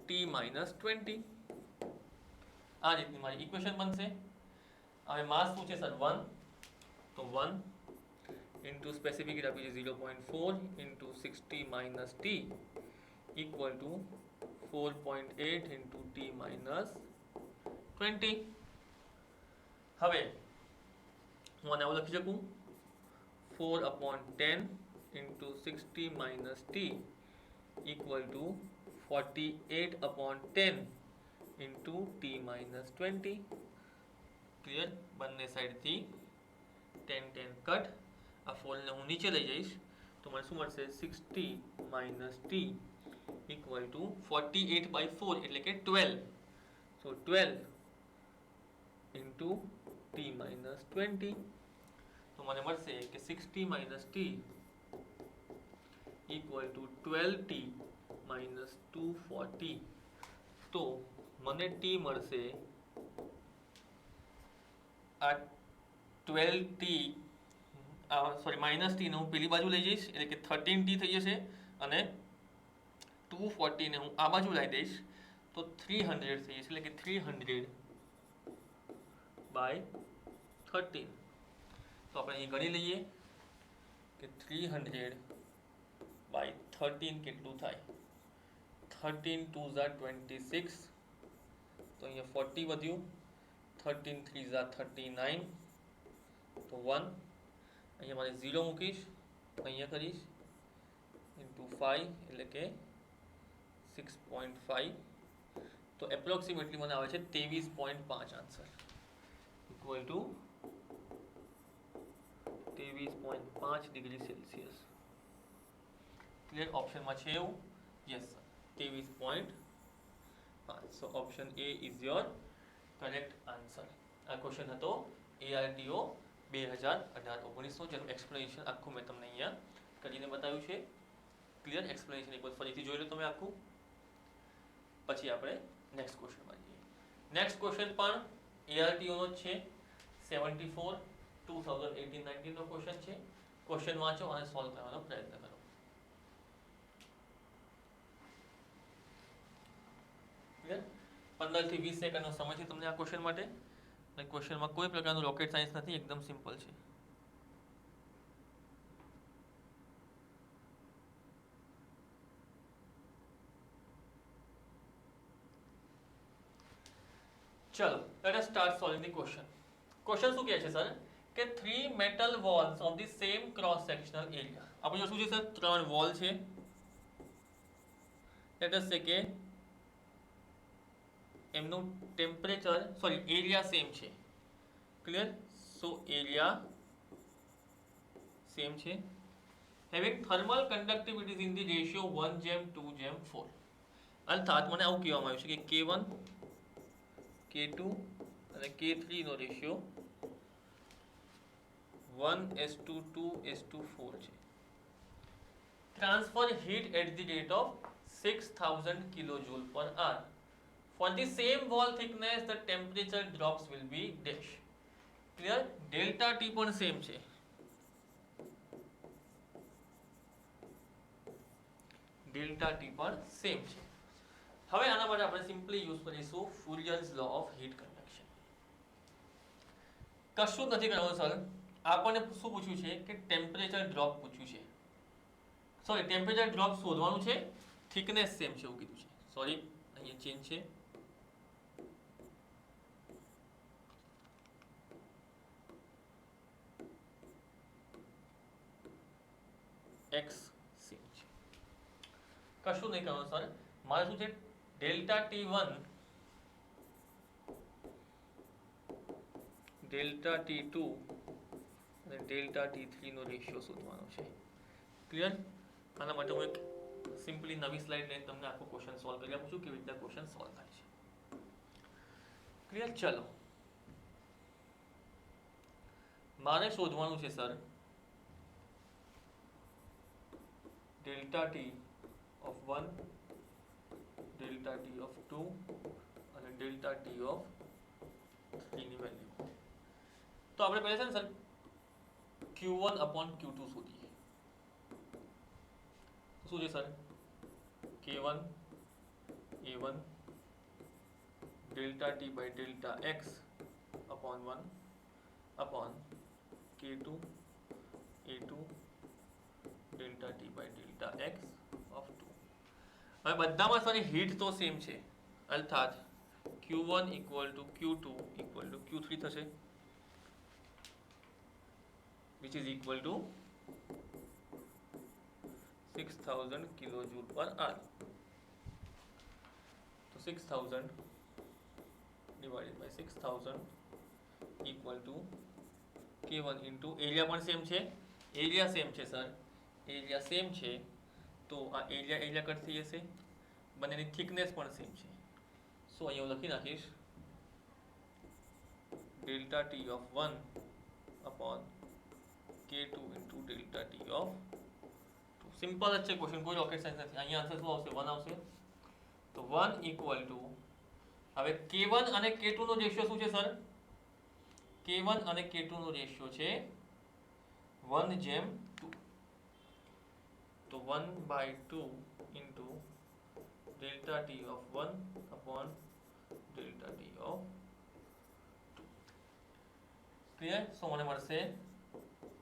Speaker 1: T minus 20. આ રીતની મારી ઇક્વેશન બનશે. હવે માસ શું છે સર? 1, તો 1 into specific heat આપી છે 0.4 into 60 minus T equal to 4.8 into T minus 20. હવે હું આને આવું લખી શકું 4/10 into 60 minus T equal to 48/10 into T minus 20. Clear? બંને સાઈડથી 10 કટ. આ 4 ને હું નીચે લઈ જઈશ તો મને શું મળશે? 60 minus T equal to 48/4 એટલે કે 12. So 12 into T minus 20. તો મને મળશે કે 60 minus T equal to 12T minus 240. તો મને T મળશે આ 12T સોરી માઇનસ T ને હું પેલી બાજુ લઈ જઈશ એટલે કે 13T થઈ જશે અને 240 ને હું આ બાજુ લાવી દઈશ તો 300 થઈ જશે એટલે કે 300/13. તો આપણે અહીં ગણી લઈએ કે 300/13 કેટલું થાય? 13 2 ઝા 26, તો અહીંયા 40 વધ્યું, 13 3 ઝા 39, તો 1 અહીંયા મારે 0 મૂકીશ, અહીંયા કરીશ ઇન્ટુ 5 એટલે કે 6.5. તો એપ્રોક્સિમેટલી મને આવે છે 23.5 answer equal to 23.5 degree Celsius. Clear? ઓપ્શનમાં છે એવું? Yes sir, 23.5. So option A is your correct answer. આ ક્વેશ્ચન હતો ARTO 2018-19નો જેનું એક્સપ્લેનેશન આખું મેં તમને અહીંયા કરીને બતાવ્યું છે. ક્લિયર? એક્સપ્લેનેશન એકવાર ફરીથી જોઈ લો તમે આખું, પછી આપણે નેક્સ્ટ ક્વેશ્ચનમાં જઈએ. નેક્સ્ટ ક્વેશ્ચન પણ ARTO નો જ છે. 74 2018-19 નો ક્વેશ્ચન છે. ક્વેશ્ચન વાંચો અને સોલ્વ કરવાનો પ્રયત્ન કરો. ક્લિયર? 15 થી 20 સેકન્ડનો સમય છે તમને આ ક્વેશ્ચન માટે. અને ક્વેશ્ચનમાં કોઈ પ્રકારનું રોકેટ સાયન્સ નથી, એકદમ સિમ્પલ છે. ચલો, let us start solving the question. Question શું કહે છે સર કે 3 metal walls of the same cross sectional area. આપણે શું છે સર, 3 વોલ છે. let us say કે એમનું ટેમ્પરેચર એરિયા સેમ છે. ક્લિયર? સો એરિયા સેમ છે. having thermal conductivities in the ratio 1:2:4. અર્થાત મને આવું કહેવામાં આવ્યું છે કે K1 K2 અને K3 નો રેશિયો 1:2:4 છે. Transfer heat at the rate of 6000 kilojoule per hour. For the same wall thickness, the temperature drops will be dash. Clear? Delta T પણ સેમ છે. ડેલ્ટા ટી પણ સેમ છે. હવે આના માટે આપણે સિમ્પલી યુઝ કરીશું ફુરિયર્સ લો ઓફ હીટ કન્ડક્શન. કશું નથી કરવાનું સર, આપણને શું પૂછ્યું છે કે ટેમ્પરેચર ડ્રોપ પૂછ્યું છે. ટેમ્પરેચર ડ્રોપ શોધવાનું છે, થિકનેસ સેમ છે એવું કીધું છે. અહીંયા ચેન્જ છે. x સેમ છે. કશું નહીં કરવાનું સર, મારે શું છે ડેલ્ટા T1 ડેલ્ટા T2 અને ડેલ્ટા T3 નો રેશિયો શોધવાનો છે. ક્લિયર? આના માટે હું એક સિમ્પલી નવી સ્લાઇડ લઈને તમને આખો ક્વેશ્ચન સોલ્વ કરી આપું છું, કેવી રીતે ક્વેશ્ચન સોલ્વ થાય છે. ક્લિયર? ચલો, મારે શોધવાનું છે sir delta T of 1, delta T of 2 અને ડેલ્ટા T of 3 ની વેલ્યુ. તો આપણે પહેલા છે ને સર Q1 upon Q2 શોધીએ. શું છે sir? K1 A1 delta T by delta X upon 1 upon K2 A2 delta T by delta X of 2. હવે બધામાં સર હીટ તો સેમ છે, અર્થાત Q1 equal to Q2 equal to Q3 થશે, which is equal to 6000 kilojoule per hour. So 6000 divided by 6000 equal to K1 into area પણ same છે. Area same છે sir, area same છે તો આ એરિયા કટ થઈ જશે. બંનેની થિકનેસ પણ સેમ છે. સો અહીંયા હું લખી નાખીશ delta T of 1 upon K2 into delta T of 2. Simple જ છે ક્વેશ્ચન, કોઈ રોકેટ સાયન્સ નથી. અહીંયા આન્સર શું આવશે? 1 આવશે. તો 1 equal to, હવે K1 અને K2 નો રેશિયો શું છે સર? K1 અને K2 નો રેશિયો છે 1:2. તો 1/2 into delta T of 1 upon delta T of 2. Clear? સો મને મળશે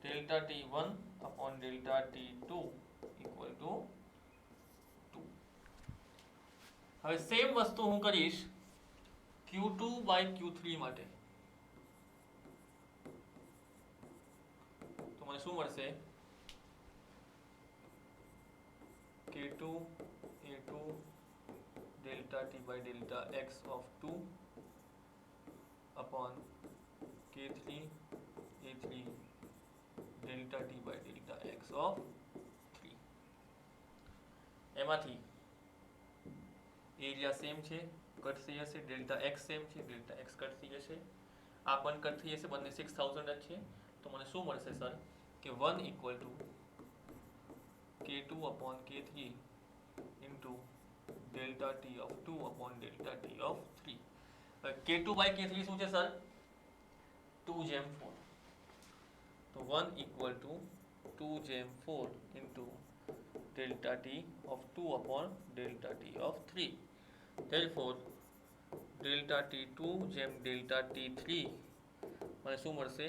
Speaker 1: delta T1 upon delta T2 equal to 2. હવે સેમ વસ્તુ હું કરીશ Q2 by Q3 માટે. તો મને શું મળશે? K2 A2 delta T by delta X of 2 upon K3 A3 delta T by delta X of 3. એમાંથી એરિયા સેમ છે, કટ થઈ જશે. ડેલ્ટા X સેમ છે, ડેલ્ટા X કટ થઈ જશે. આ પણ કટ થઈ જશે, બંને 6000 જ છે. તો તો મને શું મળશે સર કે 1 equal to K2 upon K3 into delta T of 2 upon delta T of 3. K2 by K3 શું છે સર 2/4. તો 1 equal to 2/4 into delta T of 2 upon delta T of 3. Therefore delta T2 જેમ delta T3 મને શું મળશે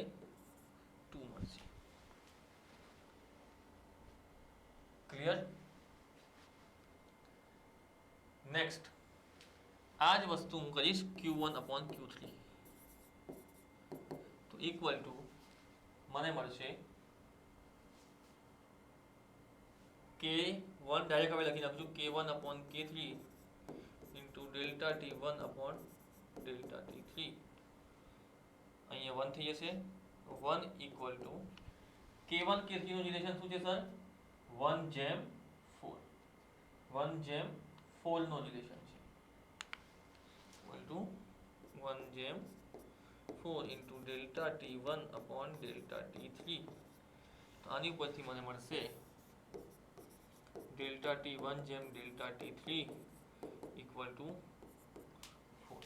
Speaker 1: 2 મળશે. Clear? Next આ જ વસ્તુ હું કરીશ Q1 upon Q3 તો ઇક્વલ ટુ મને મળશે K1 ડાયરેક્ટ હવે લખી નાખું છું K1 upon K3 into delta T1 upon delta T3 અહીંયા 1 થઈ જશે 1 equal to K1 K3 નું રિલેશન શું છે સર 1/4 1/4 નો રિલેશન છે equal to 1/4 into delta T1 upon delta T3 તો આની ઉપરથી મને મળશે delta T1 જેમ delta T3 equal to 4.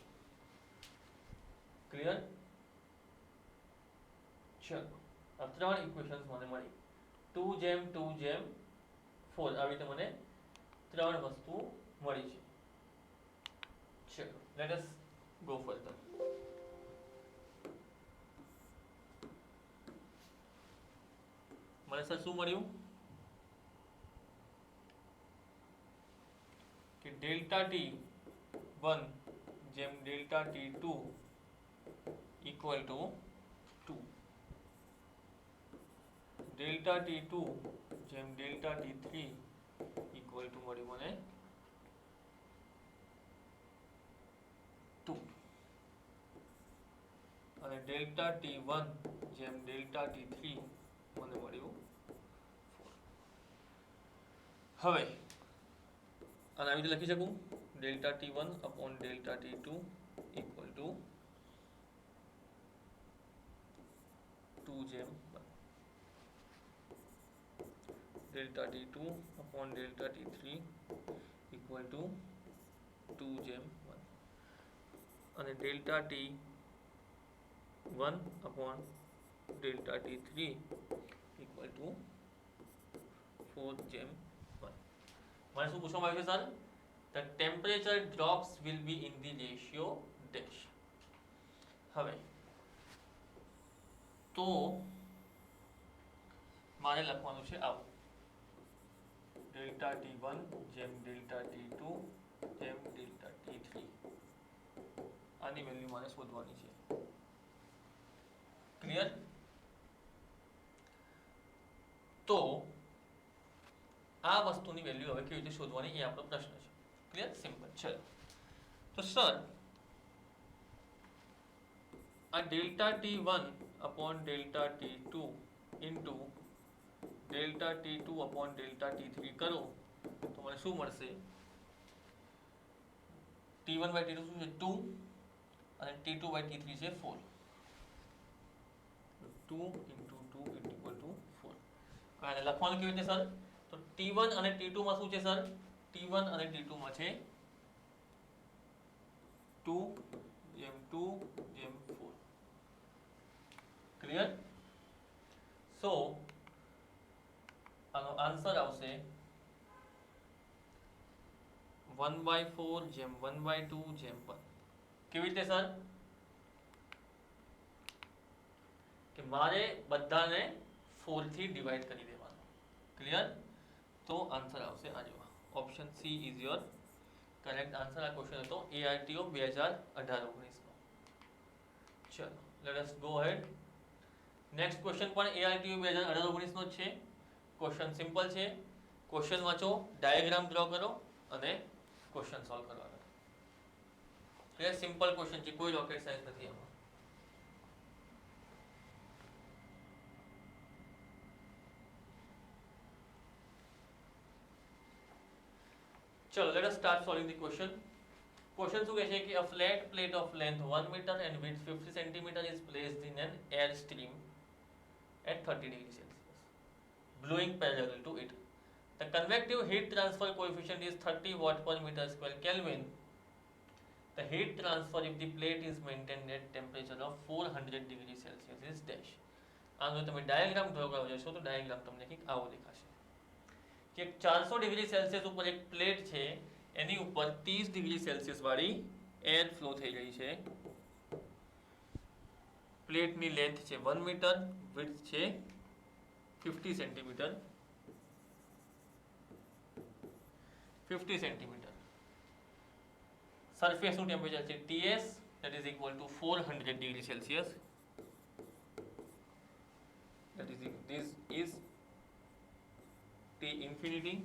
Speaker 1: Clear? ચલો આ ત્રણ ઇક્વેશન્સ મને મળી 2/4 આવી રીતે મને ત્રણ વસ્તુ મળી છે. ચલો લેટ અસ ગો ફર્ધર. મને સર શું મળ્યું કે ડેલ્ટા T1 જેમ delta T2 equal to 2 delta T2 જેમ ડેલ્ટા T3 ઇક્વલ ટુ મળ્યું મને 2 અને ડેલ્ટા T1 જેમ ડેલ્ટા T3 મને મળ્યું 4. હવે અને આવી રીતે લખી શકું delta T1 upon delta T2 equal to 2/1 delta T2 upon delta T3 equal to 2/1 અને delta T1 upon delta T3 equal to 4/1. મને શું પૂછવામાં આવ્યું છે sir the temperature drops will be in the ratio dash. હવે તો મારે લખવાનું છે આવું ડેલ્ટા T1 જેમ ડેલ્ટા T2 જેમ ડેલ્ટા T3 આની વેલ્યુ મારે શોધવાની છે. ક્લિયર? તો આ વસ્તુની વેલ્યુ હવે કેવી રીતે શોધવાની એ આપણો પ્રશ્ન છે. ક્લિયર? સિમ્પલ. ચલો તો સર આ delta T1 upon delta T2 into delta T2 upon delta T3 કરો તો મને શું મળશે T1 by T2 શું છે 2 અને T2 by T3 છે 4. 2 into 2 is equal to 4. આને લખવાનું કેવી રીતે સર તો T1 અને T2 માં શું છે સર T1 અને T2 માં છે 2/2 જેમ 4. ક્લિયર? સો આનો આન્સર આવશે 1/4 જેમ 1/2 જેમ 1. કેવી રીતે સર કે મારે બધાને 4 થી ડિવાઈડ કરી દેવાનું. ક્લિયર? તો આન્સર આવશે આ જેવા. Option she is your correct answer. આ ક્વેશ્ચન હતો ARTO 2018-19 નો. ચલો let us go ahead. Next question પણ ARTO 2018-19 નો જ છે. ક્વેશ્ચન સિમ્પલ છે. ક્વેશ્ચન વાંચો, ડાયાગ્રામ ડ્રો કરો અને ક્વેશ્ચન સોલ્વ કરવાનો. ક્લિયર? સિમ્પલ ક્વેશ્ચન છે, કોઈ રોકેટ સાયન્સ નથી આમાં. ચલો let us start solving the question. Question શું કહે છે કે a flat plate of length 1 meter and width 50 cm is placed in an air stream at 30 degrees Celsius, blowing parallel to it. The convective heat transfer coefficient is 30 watt per meter square Kelvin. The heat transfer if the plate is maintained at temperature of 400 degrees Celsius is dash. આનો તમે diagram draw કરવા જશો તો diagram તમને કંઈક આવો દેખાશે કે 400 ડિગ્રી સેલ્સિયસ ઉપર એક પ્લેટ છે, એની ઉપર 30 ડિગ્રી સેલ્સિયસ વાળી એર ફ્લો થઈ રહી છે. પ્લેટની લેન્થ છે 1 મીટર, વિડ્થ છે 50 સેન્ટીમીટર. 50 સેન્ટીમીટર. સરફેસનું ટેમ્પરેચર છે TS, that is equal to 400 degree Celsius. This is T infinity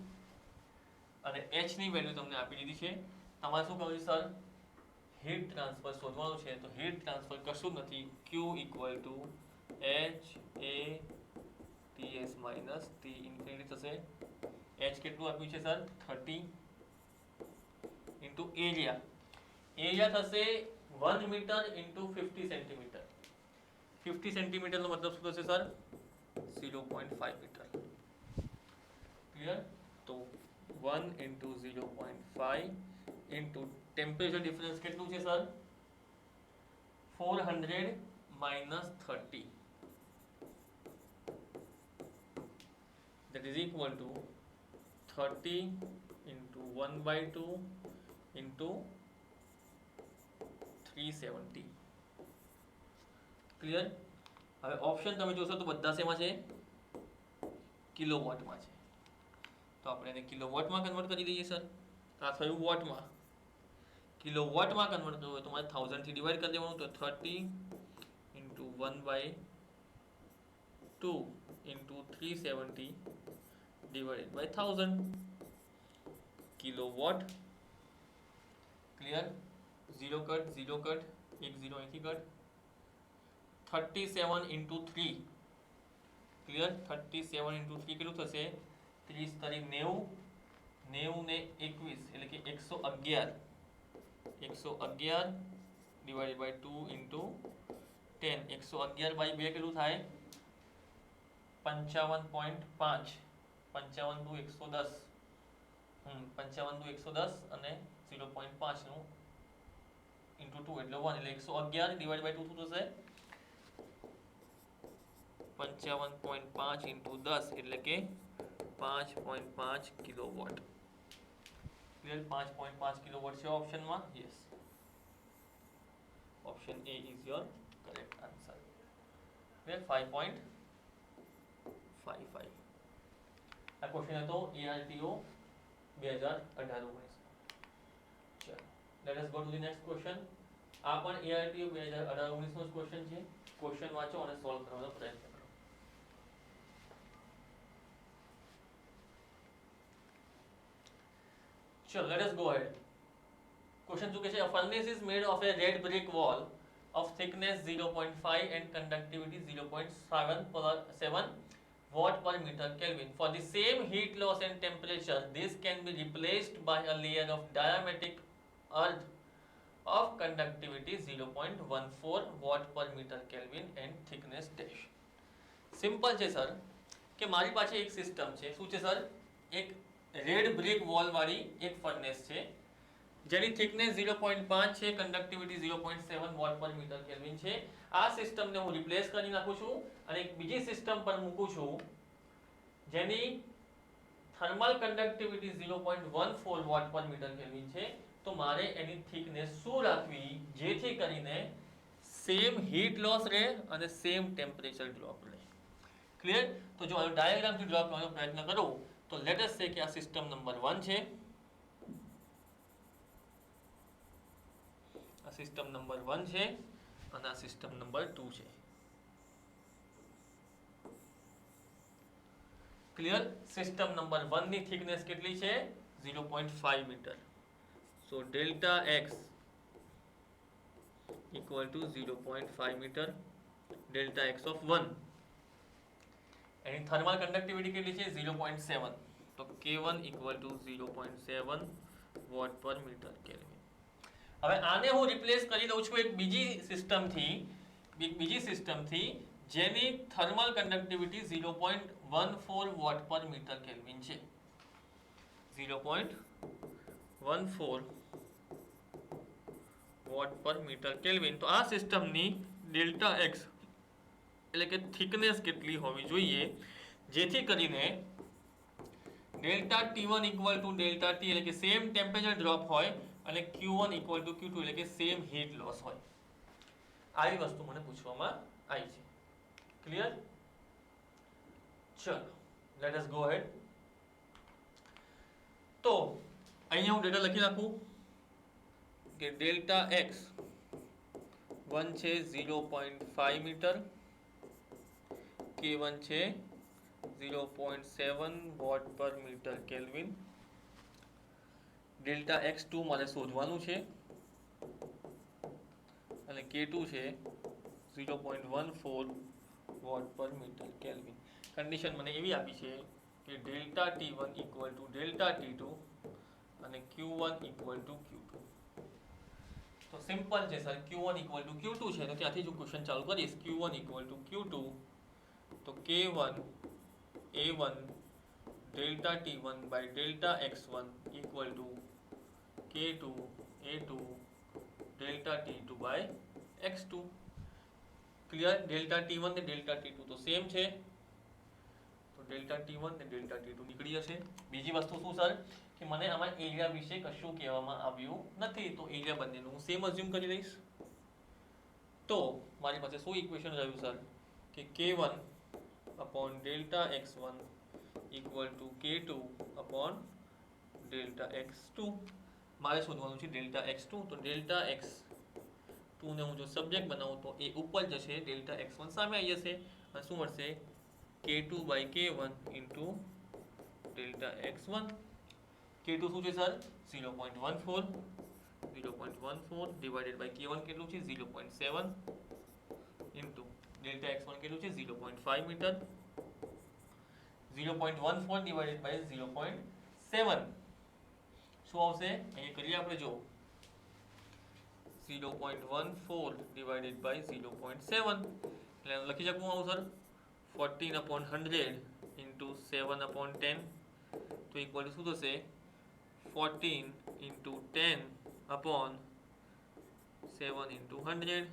Speaker 1: અને h ની વેલ્યુ તમને આપી દીધી છે. તમારે શું કરવું છે સર? હીટ ટ્રાન્સફર શોધવાનું છે. તો હીટ ટ્રાન્સફર કશું નથી, Q equal to h a ts minus T infinity થશે. h કેટલું આપ્યું છે સર? 30 into area. એરિયા થશે 1 મીટર into 50 સેન્ટીમીટર. 50 સેન્ટીમીટરનો મતલબ શું થશે સર? 0.5 મીટર. ક્લિયર? તો 1 into 0.5 into ટેમ્પરેચર ડિફરન્સ કેટલું છે sir? 400 minus 30, that is equal to 30 into 1/2 into 370. Clear? હવે ઓપ્શન તમે જોશો તો બધા શેમાં છે? કિલોવોટમાં છે. તો આપણે એને કિલોવોટમાં કન્વર્ટ કરી દઈએ સર. આ થયું વોટમાં. કિલોવોટમાં કન્વર્ટ કરવું હોય તો મારે 1000 થી ડિવાઈડ કરી દેવાનું. તો 30 into 1/2 into 370 divided by 1000 kilowatt. Clear? 0 cut, 0 cut, 1 0 અહીંથી કટ. 37 into 3. ક્લિયર? 37 into 3 કેટલું થશે? 30 તારીખ 90, 90 ને 21 એટલે કે 111. 111 divided by 2 into 10. 111 by 2 કેટલું થાય? 55.5. 55 દુ 110. 55 દુ 110 અને 0.5 નું into 2 એટલે 1 એટલે 111 divided by 2 શું થશે? 55.5 into 10 એટલે કે 5.5 કિલોવોટ. ક્લિયર? 5.5 કિલોવોટ છે ઓપ્શનમાં. યસ, ઓપ્શન A is your correct answer. Clear? 5.55. આ ક્વેશ્ચન હતો ARTO 2018-19. ચલો, let us go to the next question. આ પણ ARTO 2018-19 નો ક્વેશ્ચન છે. ક્વેશ્ચન વાંચો અને સોલ્વ કરવાનો પ્રયત્ન કરો. Sure, let us go ahead. Question 2 A furnace is made of a red brick wall of thickness 0.5 and conductivity 0.7 watt per meter Kelvin. For the same heat loss and temperature, this can be replaced by a layer of diametric earth of conductivity 0.14 watt per meter Kelvin and thickness dash. Simple છે sir કે મારી પાસે એક system છે. શું છે sir? એક red brick wall વાળી એક ફર્નેસ છે જેની થિકનેસ 0.5 છે, કંડક્ટિવિટી 0.7 વોટ પર મીટર કેલ્વિન છે. આ સિસ્ટમને હું રિપ્લેસ કરી નાખું છું અને એક બીજી સિસ્ટમ પર મૂકું છું જેની થર્મલ કંડક્ટિવિટી 0.14 વોટ પર મીટર કેલ્વિન છે. તો મારે એની થિકનેસ શું રાખવી જેથી કરીને સેમ હીટ લોસ રહે અને સેમ ટેમ્પરેચર ડ્રોપ રહે. ક્લિયર? તો જો ડાયાગ્રામથી ડ્રો કરવાનો પ્રયત્ન કરું તો લેટ અસ સે કે આ સિસ્ટમ નંબર 1 છે, આ સિસ્ટમ નંબર 1 છે અને આ સિસ્ટમ નંબર 2 છે. ક્લિયર? સિસ્ટમ નંબર 1 ની થિકનેસ કેટલી છે? 0.5 metre. So delta x equal to 0.5 metre, delta x of 1. એની થર્મલ કંડક્ટિવિટી કેટલી છે? 0.7. તો K1 equal to 0.7 વોટ પર મીટર કેલ્વિન. હવે આને હું રિપ્લેસ કરી દઉં છું એક બીજી સિસ્ટમથી જેની થર્મલ કન્ડક્ટિવિટી 0.14 વોટ પર મીટર કેલ્વિન છે. 0.14 વોટ પર મીટર કેલ્વિન. તો આ સિસ્ટમની ડેલ્ટા એક્સ એટલે કે થિકનેસ કેટલી હોવી જોઈએ જેથી કરીને delta T1 equal to delta T એટલે કે સેમ ટેમ્પરેચર ડ્રોપ હોય અને Q1 ઇક્વલ ટુ Q2 એટલે કે સેમ હીટ લોસ હોય. આવી વસ્તુ મને પૂછવામાં આવી છે. ક્લિયર? ચલો લેટ અસ ગો અહેડ. તો અહીંયા હું ડેટા લખી નાખું કે ડેલ્ટા એક્સ 1 છે 0.5 મીટર, K1 છે 0.7 વોટ પર મીટર કેલ્વિન. ડેલ્ટા x2 મારે શોધવાનું છે અને K2 છે 0.14 વોટ પર મીટર કેલ્વિન. કન્ડિશન મને એવી આપી છે કે delta T1 equal to delta T2 અને Q1 ઇક્વલ ટુ Q2. તો સિમ્પલ છે sir, Q1 equal to Q2 છે તો ત્યાંથી જ હું ક્વેશ્ચન ચાલુ કરીશ. Q1 ઇક્વલ ટુ Q2 તો K1 A1 delta T1 by delta X1 equal to K2 A2 delta T2 by X2. Clear? Delta T1 ને ડેલ્ટા T2 તો સેમ છે તો ડેલ્ટા T1 ને ડેલ્ટા T2 નીકળી જશે. બીજી વસ્તુ શું સર કે મને આમાં એરિયા વિશે કશું કહેવામાં આવ્યું નથી તો એરિયા બંનેનું હું સેમ અઝ્યુમ કરી લઈશ. તો મારી પાસે શું ઇક્વેશન રહ્યું સર કે K1 upon delta x1 equal to K2 upon delta x2. મારે શોધવાનું છે delta x2. તો delta x2 ને હું જો સબ્જેક્ટ બનાવું તો એ ઉપર જશે, delta x1 સામે આવી જશે અને શું મળશે K2 by K1 into delta x1. K2 શું છે સર 0.14 divided by K1 કેટલું છે 0.7 into delta x1 કેટલું છે 0.5 મીટર. 0.14 divided by 0.7 શું આવશે અહીંયા કરીએ આપણે જો 0.14 divided by 0.7 એટલે લખી શકું આવું સર 14 upon 100 into 7 upon 10 તો ઇક્વલ ટુ શું થશે 14 into 10 upon 7 into 100.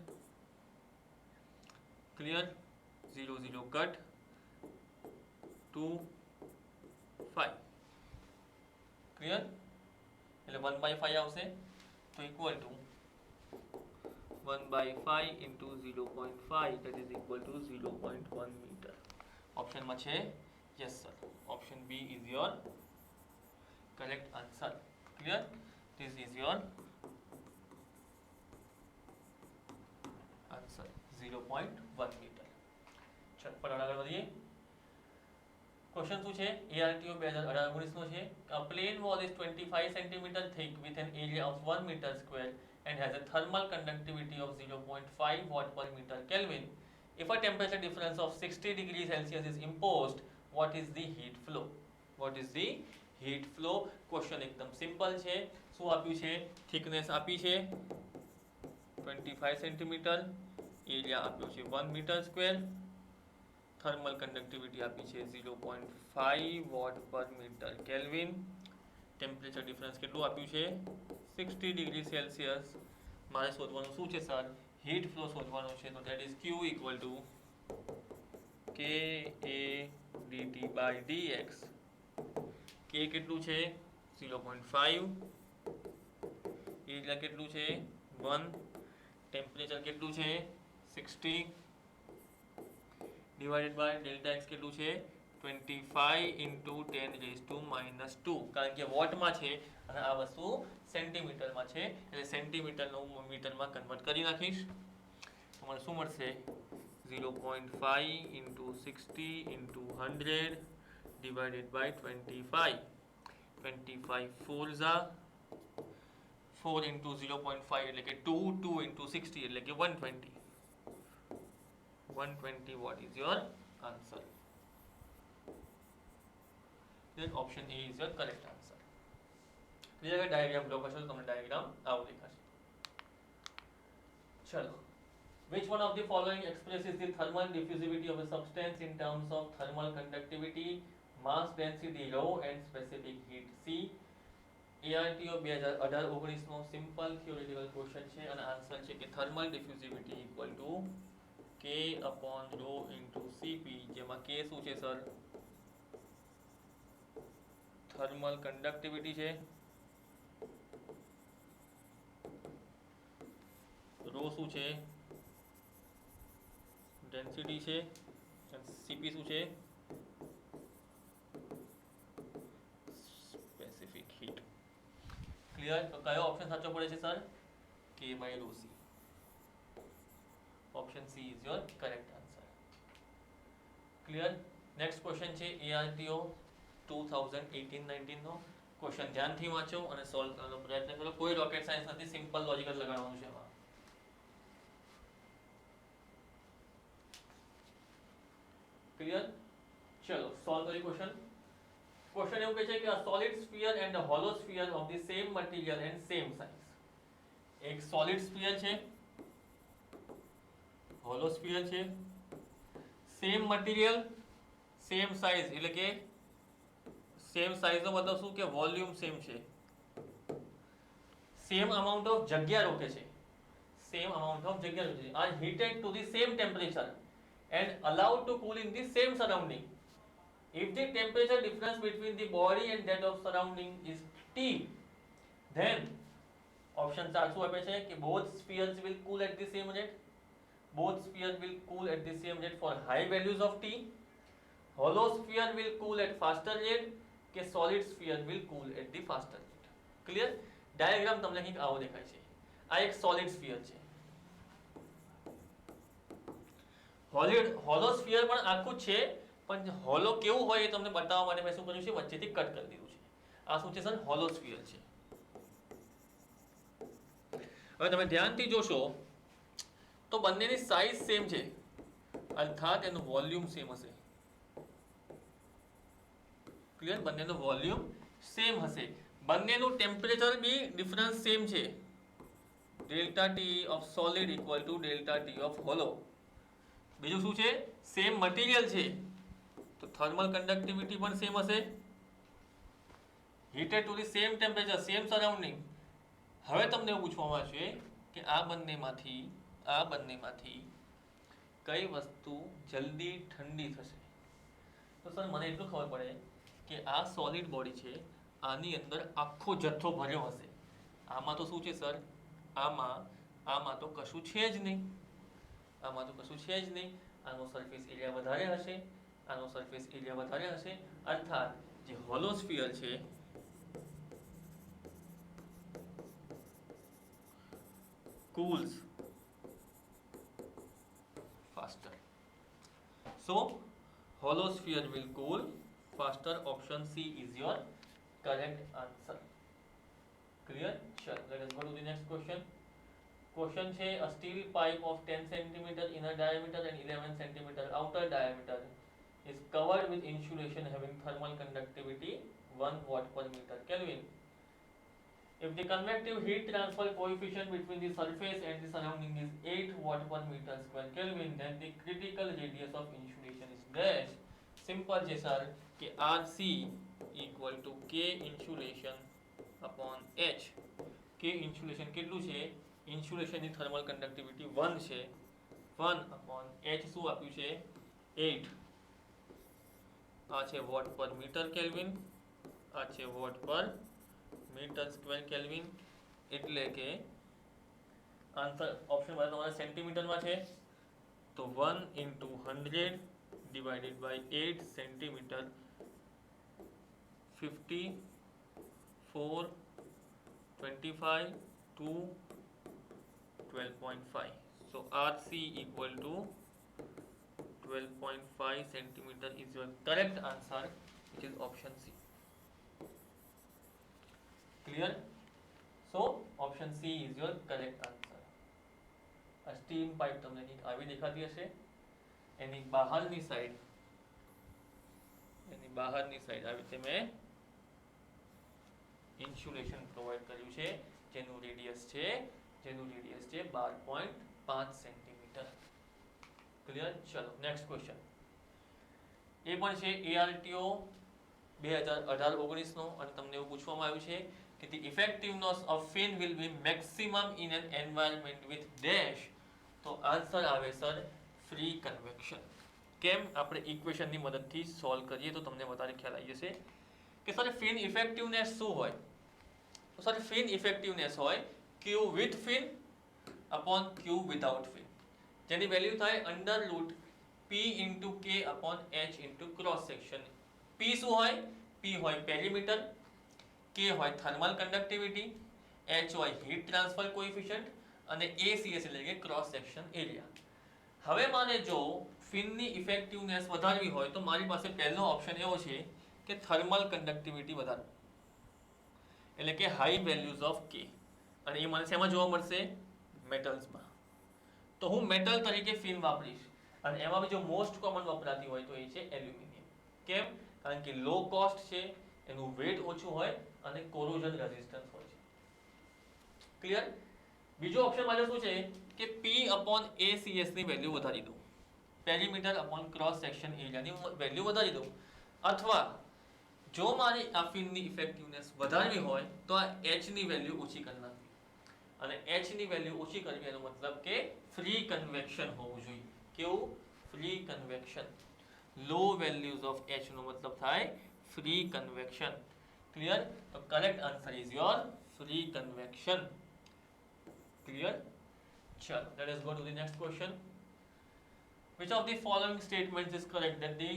Speaker 1: Clear? 0 0 cut 2 5. Clear? એટલે 1/5 આવશે તો equal to 1/5 into 0.5 that is equal to 0.1 meter. ઓપ્શનમાં છે yes sir, option B is your correct answer. Clear? This is your answer 0.1 metre. ચલ પર આગળ વધીએ. ક્વેશ્ચન શું છે ARTO 2018-19 નો છે. A plain wall is 25 cm thick with an area of 1 meter square and has a thermal conductivity of 0.5 watt per meter Kelvin. If a temperature difference of 60 degrees Celsius is imposed, what is the heat flow? What is the heat flow? Question એકદમ simple છે. શું આપ્યું છે? Thickness આપી છે 25 centimetre, area આપ્યો છે 1 metre square, thermal conductivity આપી છે 0.5 વોટ પર મીટર કેલ્વિન, ટેમ્પરેચર ડિફરન્સ કેટલું આપ્યું છે 60 ડિગ્રી સેલ્સિયસ. મારે શોધવાનું શું છે સર? હીટ ફ્લો શોધવાનું છે. તો that is Q equal to K A dt by dx. K કેટલું છે 0.5, એરિયા કેટલું છે 1, ટેમ્પરેચર કેટલું છે 60 ડિવાઇડેડ બાય ડેલ્ટા x કેટલું છે 25 into 10 raised to -2. કારણ કે વોટમાં છે અને આ વસ્તુ સેન્ટીમીટરમાં છે એટલે સેન્ટીમીટરનું મીટરમાં કન્વર્ટ કરી નાખીશ તો મને શું મળશે 0.5 into 60 into 100 divided by 25. 25 4s are 4 into 0.5 એટલે કે 2 into 60 એટલે કે 120. 120 what is your answer? Then option A is your correct answer. Clear? Diagram draw કરશો તો તમને ડાયાગ્રામ આવો દેખાશે. ચલો Which one of the following expresses the thermal diffusivity of a substance in terms of thermal conductivity, mass density rho and specific heat? C. ARTO 2018 નો simple theoretical question છે અને answer છે કે thermal diffusivity equal to K upon rho into Cp, જેમાં K શું છે સર? Thermal conductivity છે, rho શું છે? ડેન્સિટી છે, Cp શું છે? Specific heat. ક્લિયર? તો કયો ઓપ્શન સાચો પડે છે sir? K by rho C. Option C is your correct answer. Clear? Next question છે ARTO 2018-19 નો ક્વેશ્ચન ધ્યાનથી વાંચો અને સોલ્વ કરવાનો પ્રયત્ન કરો. કોઈ રોકેટ સાયન્સ નથી, સિમ્પલ લોજિકલ લગાડવાનું છે એમાં. ક્લિયર? ચલો સોલ્વ કરીએ ક્વેશ્ચન. ક્વેશ્ચન એવું કહે છે કે a solid sphere and a hollow sphere of the same material and same size. એક solid sphere છે, હોલો સ્ફિયર છે, સેમ મટીરિયલ સેમ સાઇઝ, એટલે કે સેમ સાઇઝનો મતલબ શું કે વોલ્યુમ સેમ છે, સેમ અમાઉન્ટ ઓફ જગ્યા રોકે છે, સેમ અમાઉન્ટ ઓફ જગ્યા રોકે છે, are heated to the same temperature and allowed to cool in the same surrounding. If the temperature difference between the body and that of surrounding is T, then option 4 શું આપે છે કે both spheres will cool at the same rate. Both spheres will cool at the same rate for high values of T. Hollow sphere will cool at faster rate કે solid sphere will cool at the faster rate. Clear? Diagram તમને કંઈક આવો દેખાય છે. આ એક solid sphere છે. Hollow sphere પણ આખું છે, પણ હોલો કેવું હોય એ તમને બતાવવા માટે મેં શું કર્યું છે, વચ્ચેથી કટ કરી દીધું છે. આ શું છે સર? હોલો સ્ફિયર છે. હવે તમે ધ્યાનથી જોશો તો બંનેની સાઇઝ સેમ છે, અર્થાત એનું વોલ્યુમ સેમ હશે. ક્લિયર? બંનેનું વોલ્યુમ સેમ હશે, બંનેનું ટેમ્પરેચર બી ડિફરન્સ સેમ છે. Delta T of solid equal to delta T of hollow. બીજું શું છે? સેમ મટીરિયલ છે તો થર્મલ કંડક્ટિવિટી પણ સેમ હશે, heated to the same temperature same surrounding. હવે તમને એવું પૂછવામાં આવશે કે આ બંનેમાંથી કઈ વસ્તુ જલ્દી ઠંડી થશે? તો સર મને એટલું ખબર પડે કે આ સોલિડ બોડી છે, આની અંદર આખો જથ્થો ભર્યો હશે. આમાં તો શું છે સર? આમાં તો કશું છે જ નહીં. આનો સરફેસ એરિયા વધારે હશે, અર્થાત જે હોલો સ્ફિયર છે cools faster. So hollow sphere will cool faster. Option C is your correct answer. Clear? Sure. Let us go to the next question. Question છે a steel pipe of 10 cm inner diameter and 11 cm outer diameter is covered with insulation having thermal conductivity 1 watt per meter Kelvin. If the convective heat transfer coefficient between the surface and the surrounding is 8 watt per meter square Kelvin, then the critical radius of insulation is dash. Simple છે sir કે RC equal to K insulation upon H. K insulation કેટલું છે? ઇન્સ્યુલેશનની thermal conductivity 1 છે, 1 upon H શું આપ્યું છે? 8. આ છે વોટ પર મીટર કેલ્વિન, આ છે વોટ પર મીટર સ્ક્વેર કેલ્વિન, એટલે કે આન્સર ઓપ્શન વાળા તમારા સેન્ટીમીટરમાં છે તો 1 into 100 divided by 8 centimetre 50 4 25 2 12.5. So RC equal to 12.5 centimeter is your correct answer, which is option C. Clear? So option C is your correct answer. A steam pipe તમને કંઈક આવી દેખાતી હશે, એની બહારની સાઈડ આવી રીતે મેં ઇન્સ્યુલેશન પ્રોવાઈડ કર્યું છે, જેનું રેડિયસ છે 12.5 સેન્ટીમીટર. ક્લિયર? ચલો નેક્સ્ટ ક્વેશ્ચન. એ પણ છે ARTO 2018-19 નો, અને તમને એવું પૂછવામાં આવ્યું છે કે the effectiveness of fin will be maximum in an environment with dash. તો આન્સર આવે સર ફ્રી કન્વેક્શન. કેમ? આપણે ઇક્વેશનની મદદથી સોલ્વ કરીએ તો તમને વધારે ખ્યાલ આવી જશે કે સર ફિન ઇફેક્ટિવનેસ શું હોય. તો સર ફિન ઇફેક્ટિવનેસ હોય Q with fin upon Q without fin, જેની વેલ્યુ થાય under route P into K upon H into cross section. P શું હોય? P હોય પેરીમીટર, K હોય થર્મલ કન્ડક્ટિવિટી, H હોય હીટ ટ્રાન્સફર કોએફિશિયન્ટ, અને ACS એટલે કે ક્રોસ સેક્શન એરિયા. હવે માને જો ફિનની ઇફેક્ટિવનેસ વધારવી હોય તો મારી પાસે પહેલો ઓપ્શન એવો છે કે થર્મલ કન્ડક્ટિવિટી વધારવી, એટલે કે હાઈ વેલ્યુઝ ઓફ K, અને એ મને શેમાં જોવા મળશે? મેટલ્સમાં. તો હું મેટલ તરીકે ફિન વાપરીશ, અને એમાં બી જો મોસ્ટ કોમન વપરાતી હોય તો એ છે એલ્યુમિનિયમ. કેમ? કારણ કે લો કોસ્ટ છે, એનું વેટ ઓછું હોય અને કોરોઝન રેઝિસ્ટન્સ હોય છે. ક્લિયર? બીજો ઓપ્શન મારે શું છે કે P upon ACS ની વેલ્યુ વધારી દઉં, પેરીમીટર upon ક્રોસ સેક્શન એરિયાની વેલ્યુ વધારી દઉં, અથવા જો મારી આ ફિનની ઇફેક્ટિવનેસ વધારવી હોય તો આ H ની વેલ્યુ ઓછી કરી નાખવી, અને H ની વેલ્યુ ઓછી કરવી એનો મતલબ કે ફ્રી કન્વેક્શન હોવું જોઈએ. કેવું? Free convection. Low values of H નો મતલબ થાય ફ્રી કન્વેક્શન. ક્લિયર? તો correct answer is your free convection. Clear? Chalo, let us go to the next question. Which of the following statements is correct that the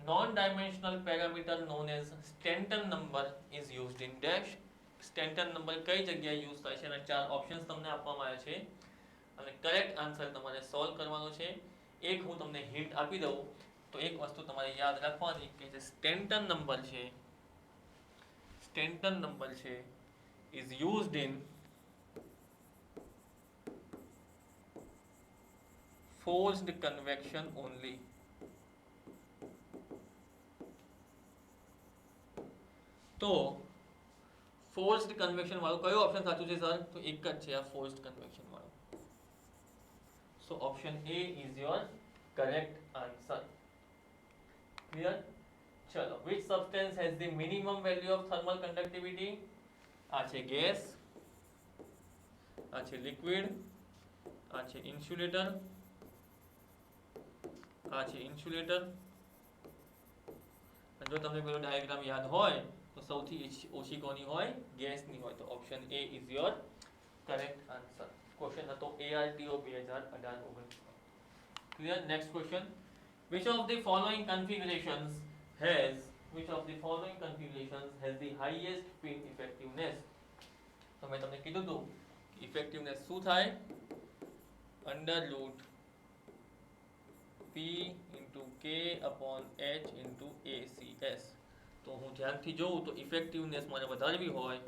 Speaker 1: non-dimensional parameter known as Stanton number is used in dash? Stanton number કઈ જગ્યાએ use થાય છે? એના ચાર options તમને આપવામાં આવ્યા છે, અને કરેક્ટ આન્સર તમારે સોલ્વ કરવાનો છે. એક હું તમને હિન્ટ આપી દઉં તો એક વસ્તુ તમારે યાદ રાખવાની કે જે સ્ટેન્ટન નંબર છે is used in forced convection only. તો forced convection વાળું કયો ઓપ્શન સાચું છે સર? તો એક જ છે આ forced convection વાળું. So option A is your correct answer. Clear? ચલો, which substance has the minimum value of thermal conductivity? આ છે ગેસ, આ છે લિક્વિડ, આ છે ઇન્સ્યુલેટર, આ છે ઇન્સ્યુલેટર. જો તમને પેલો ડાયાગ્રામ યાદ હોય તો સૌથી ઓછી કોની હોય? ગેસની હોય. તો option A is your correct answer. Question હતો ARTO 2018-19. Clear? Next question. which of the following configurations has the highest pin effectiveness? તો મેં તમને કીધું હતું ઇફેક્ટિવનેસ શું થાય? Under route P into K upon H into ACS. તો હું ધ્યાનથી જોઉં તો ઇફેક્ટિવનેસ મારે વધારવી હોય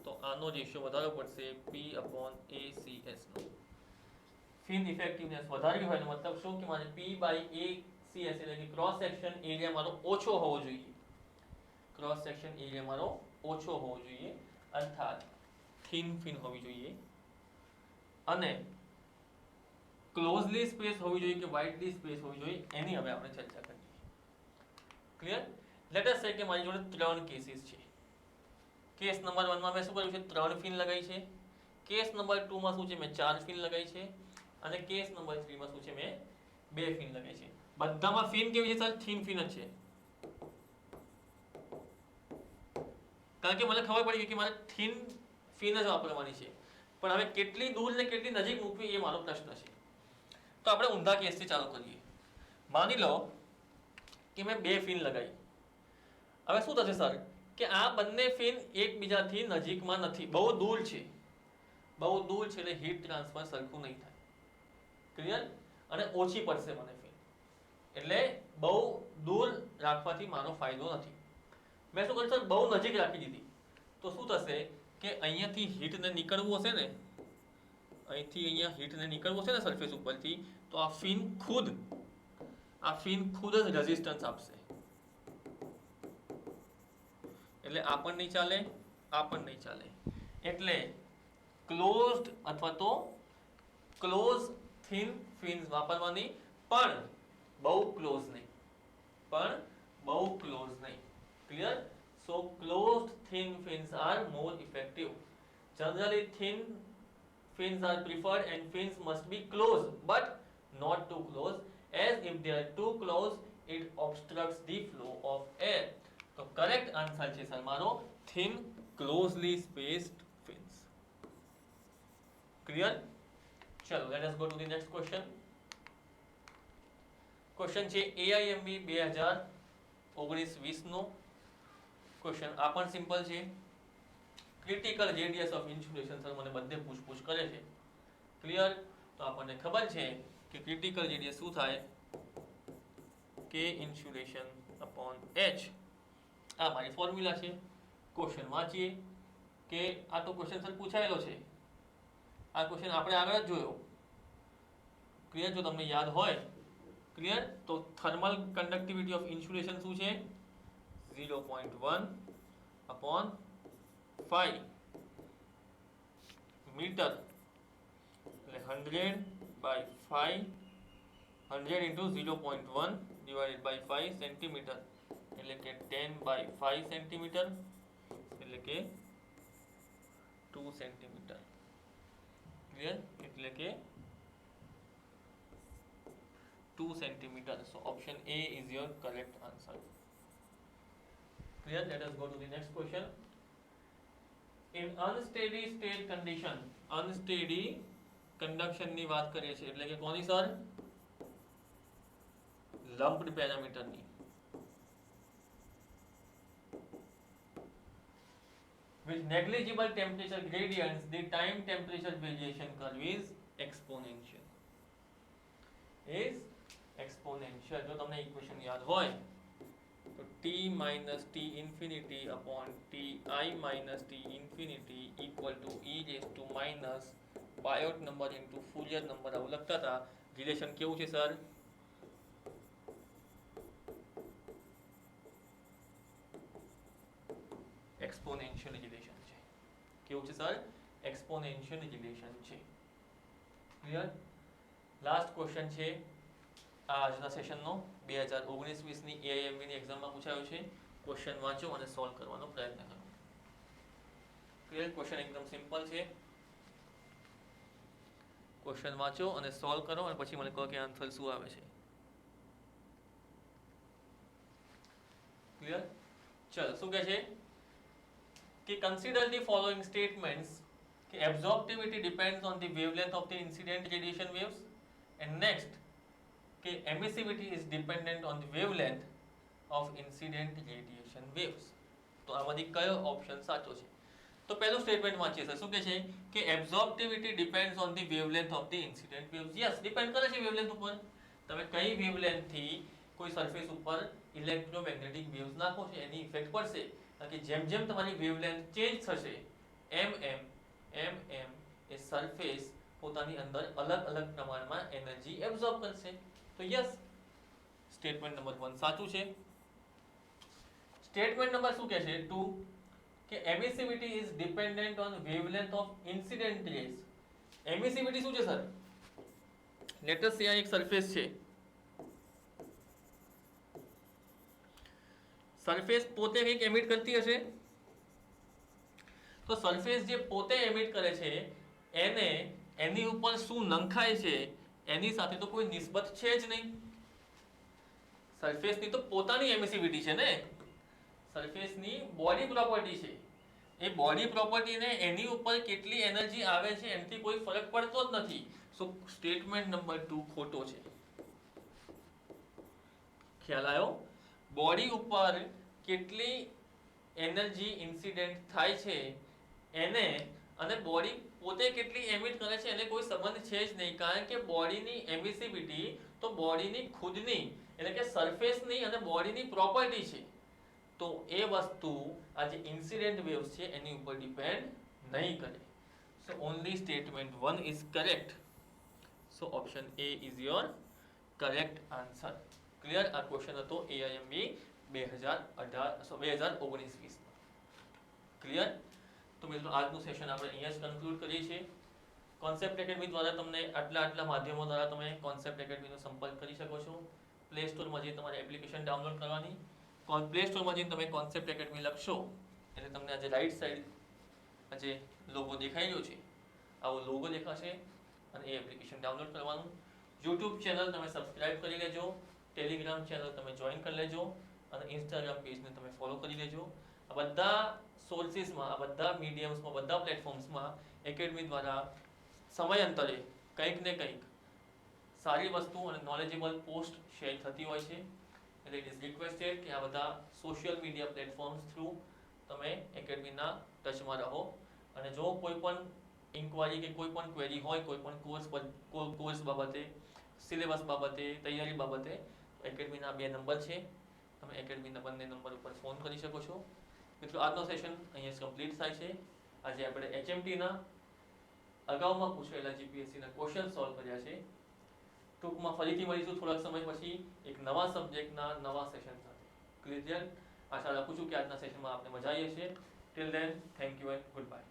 Speaker 1: તો આનો રેશિયો વધારવો પડશે P upon ACS નો. ફિન ઇફેક્ટિવનેસ વધારવી હોય તો મતલબ શું કે મારે P by ACS એટલે કે ક્રોસ સેક્શન એરિયા મારો ઓછો હોવો જોઈએ. ક્રોસ સેક્શન એરિયા મારો ઓછો હોવો જોઈએ, અર્થાત થિન ફિન હોવી જોઈએ, અને ક્લોઝલી સ્પેસ હોવી જોઈએ કે વાઇડલી સ્પેસ હોવી જોઈએ, એની હવે આપણે ચર્ચા કરીએ. ક્લિયર? લેટ અસ સે કે મારી જોડે 3 કેસીસ છે. કેસ નંબર 1 માં મેં શું કર્યું છે? 3 ફિન લગાવી છે. કેસ નંબર 2 માં શું છે? મેં 4 ફિન લગાવી છે, અને કેસ નંબર 3 માં શું છે? મેં 2 ફિન લગાવી છે. બધામાં ફિન કેવી છે સર? થિન ફિન જ છે. કારણ કે મને ખબર પડી કે મારે થિન ફિન જ વાપરવાની છે, પણ હવે કેટલી દૂર ને કેટલી નજીક મૂકવી એ મારો પ્રશ્ન છે. તો આપણે ઊંધા કેસથી ચાલુ કરીએ. માની લો કે મેં 2 ફિન લગાવી. હવે શું થશે સર કે આ બંને ફિન એકબીજાથી નજીકમાં નથી, બહુ દૂર છે. બહુ દૂર છે એટલે હીટ ટ્રાન્સફર સરખું નહીં થાય. ક્લિયર? અને ઓછી પડશે મને ફિન, એટલે બહુ દૂર રાખવાથી મારો ફાયદો નથી. મેં શું કર્યું સર? બહુ નજીક રાખી દીધી. તો શું થશે કે અહીંયાથી હીટને નીકળવું હશે ને, અહીંથી અહીંયા હીટને નીકળવું હશે ને સરફેસ ઉપરથી, તો આ ફિન ખુદ જ રેઝિસ્ટન્સ આપશે. એટલે આ પણ નહીં ચાલે, આ પણ નહીં ચાલે. એટલે ક્લોઝડ અથવા તો ક્લોઝ થિન ફિન્સ વાપરવાની, પણ બહુ ક્લોઝ નહીં, પણ બહુ ક્લોઝ નહીં. Clear? So closed thin fins are more effective. Generally thin fins are preferred and fins must be close but not too close, as if they are too close it obstructs the flow of air. તો correct answer છે sir મારો thin closely spaced fins. Clear? ચલો let us go to the next question. Question છે AIMB 2019-20 નો question. આ પણ simple છે. Critical radius of insulation sir મને બધે પૂછ કરે છે. ક્લિયર? તો આપણને ખબર છે કે ક્રિટિકલ રેડિયસ શું થાય, K ઇન્સ્યુલેશન અપોન H. આ મારી ફોર્મ્યુલા છે. ક્વેશ્ચન વાંચીએ કે આ તો ક્વેશ્ચન સર પૂછાયેલો છે. આ ક્વેશ્ચન આપણે આગળ જ જોયો. ક્લિયર? જો તમને યાદ હોય, ક્લિયર, તો થર્મલ કંડક્ટિવિટી ઓફ ઇન્સ્યુલેશન શું છે? 0.1 અપોન 5 મીટર, એટલે 100 by 5, 100 into 0.1 divided by 5 centimetre, એટલે કે 10 by 5 સેન્ટીમીટર, એટલે કે 2 સેન્ટીમીટર. ક્લિયર? એટલે કે 2 centimeter. So option A is your correct answer. Clear? Let us go to the next question. In unsteady state condition, unsteady conduction ની વાત કરીએ છીએ, એટલે કે કોની સર? lumped parameter ની. With negligible temperature gradients, the time temperature variation curve is exponential. Is exponential. જો તમને ઇક્વેશન યાદ હોય તો t minus t infinity upon ti minus t infinity equal to e raised to minus Biot number into Fourier number આવું લખતા હતા. Relation કેવું છે સર? એક્સપોનેન્શિયલ રિલેશન છે. કેવું છે સર? એક્સપોનેન્શિયલ રિલેશન છે. ક્લિયર? લાસ્ટ ક્વેશ્ચન છે આજના સેશનનો 2019-20 ની AIMB ની એક્ઝામમાં પૂછાયો છે. ક્વેશ્ચન વાંચો અને સોલ્વ કરવાનો પ્રયત્ન કરો. ક્લિયર? ક્વેશ્ચન એકદમ સિમ્પલ છે. ક્વેશ્ચન વાંચો અને સોલ્વ કરો અને પછી મને કહો કે આન્સર શું આવે છે. ક્લિયર? ચલો શું કહે છે કે કન્સિડર ધી ફોલોઇંગ સ્ટેટમેન્ટ્સ કે absorptivity depends on the wavelength of the incident radiation waves and next કે emissivity is dependent on the wavelength of incident radiation waves. તો આમાંથી કયો ઓપ્શન સાચો છે? તો પહેલું સ્ટેટમેન્ટ વાંચીએ સર. શું કહે છે કે absorptivity depends on the wavelength of the incident waves. Yes, depend કરે છે વેવલેન્થ ઉપર. તમે કઈ વેવલેન્થ થી કોઈ સરફેસ ઉપર ઇલેક્ટ્રોમેગ્નેટિક વેવ્સ નાખો છો એની ઇફેક્ટ પડશે. કારણ કે જેમ જેમ તમારી વેવલેન્થ ચેન્જ થશે એમ એ સરફેસ પોતાની અંદર અલગ અલગ પ્રમાણમાં એનર્જી એબ્સોર્બ કરશે. તો યસ, સ્ટેટમેન્ટ નંબર 1 સાચું છે. સ્ટેટમેન્ટ નંબર શું કહે છે? 2 કે emissivity is dependent on wavelength of incident rays. Emissivity શું છે સર? લેટ અસ સે આ એક સરફેસ છે. સરફેસ પોતે કંઈક એમિટ કરતી હશે. તો સરફેસ જે પોતે એમિટ કરે છે એને એની ઉપર શું નંખાય છે એની સાથે તો કોઈ નિસ્બત છે જ નહીં. સરફેસની તો પોતાની એમિસિવિટી છે ને. સરફેસની બોડી પ્રોપર્ટી છે. એ બોડી પ્રોપર્ટીને એની ઉપર કેટલી એનર્જી આવે છે એનાથી કોઈ ફરક પડતો જ નથી. સો સ્ટેટમેન્ટ નંબર 2 ખોટો છે. ખ્યાલ આવ્યો? બોડી ઉપર કેટલી એનર્જી ઇન્સિડેન્ટ થાય છે એને અને બોડી પોતે કેટલી એમિટ કરે છે એને કોઈ સંબંધ છે જ નહીં. કારણ કે બોડીની એમિસિવિટી તો બોડીની ખુદની એટલે કે સરફેસની અને બોડીની પ્રોપર્ટી છે. તો એ વસ્તુ આ જે ઇન્સિડેન્ટ વેવ્સ છે એની ઉપર ડિપેન્ડ નહીં કરે. So only statement 1 is correct. So option A is your correct answer. Clear? આ ક્વેશ્ચન હતો AIMB 2019-20. ક્લિયર? તો મિત્રો આજનું સેશન આપણે અહીંયા જ કન્ક્લુડ કરીએ છીએ. કોન્સેપ્ટ એકેડમી દ્વારા તમને આટલા માધ્યમો દ્વારા તમે કોન્સેપ્ટ એકેડમીનો સંપર્ક કરી શકો છો. પ્લે સ્ટોરમાં જઈ તમારે એપ્લિકેશન ડાઉનલોડ કરવાની. પ્લે સ્ટોરમાં જઈને તમે કોન્સેપ્ટ એકેડમી લખશો એટલે તમને આજે રાઈટ સાઈડ જે લોગો દેખાઈ રહ્યો છે આવો લોગો દેખાશે અને એ એપ્લિકેશન ડાઉનલોડ કરવાનું. યુટ્યુબ ચેનલ તમે સબસ્ક્રાઇબ કરી લેજો, ટેલિગ્રામ ચેનલ તમે જોઈન કરી લેજો અને ઇન્સ્ટાગ્રામ પેજને તમે ફોલો કરી લેજો. આ બધા સોર્સિસમાં, આ બધા મીડિયમ્સમાં, બધા પ્લેટફોર્મ્સમાં એકેડમી દ્વારા સમયાંતરે કંઈક ને કંઈક સારી વસ્તુ અને નોલેજેબલ પોસ્ટ શેર થતી હોય છે. એટલે ઇટ ઇઝ રિક્વેસ્ટેડ કે આ બધા સોશિયલ મીડિયા પ્લેટફોર્મ્સ થ્રુ તમે એકેડમીના ટચમાં રહો. અને જો કોઈ પણ ઇન્ક્વાયરી કે કોઈ પણ ક્વેરી હોય કોઈ પણ કોર્સ બાબતે, સિલેબસ બાબતે, તૈયારી બાબતે, એકેડમીના 2 નંબર છે, તમે એકેડમીના બંને નંબર ઉપર ફોન કરી શકો છો. મિત્રો આજનો સેશન અહીંયા કમ્પ્લીટ થાય છે. આજે આપણે HMTના અગાઉમાં પૂછાયેલા જીપીએસસીના ક્વેશ્ચન સોલ્વ કર્યા છે. ટૂંકમાં ફરીથી મળીશું થોડાક સમય પછી એક નવા સબ્જેક્ટના નવા સેશન સાથે. ક્લિયર? આશા રાખું છું કે આજના સેશનમાં આપને મજા આવી હશે. Till then, thank you and good bye.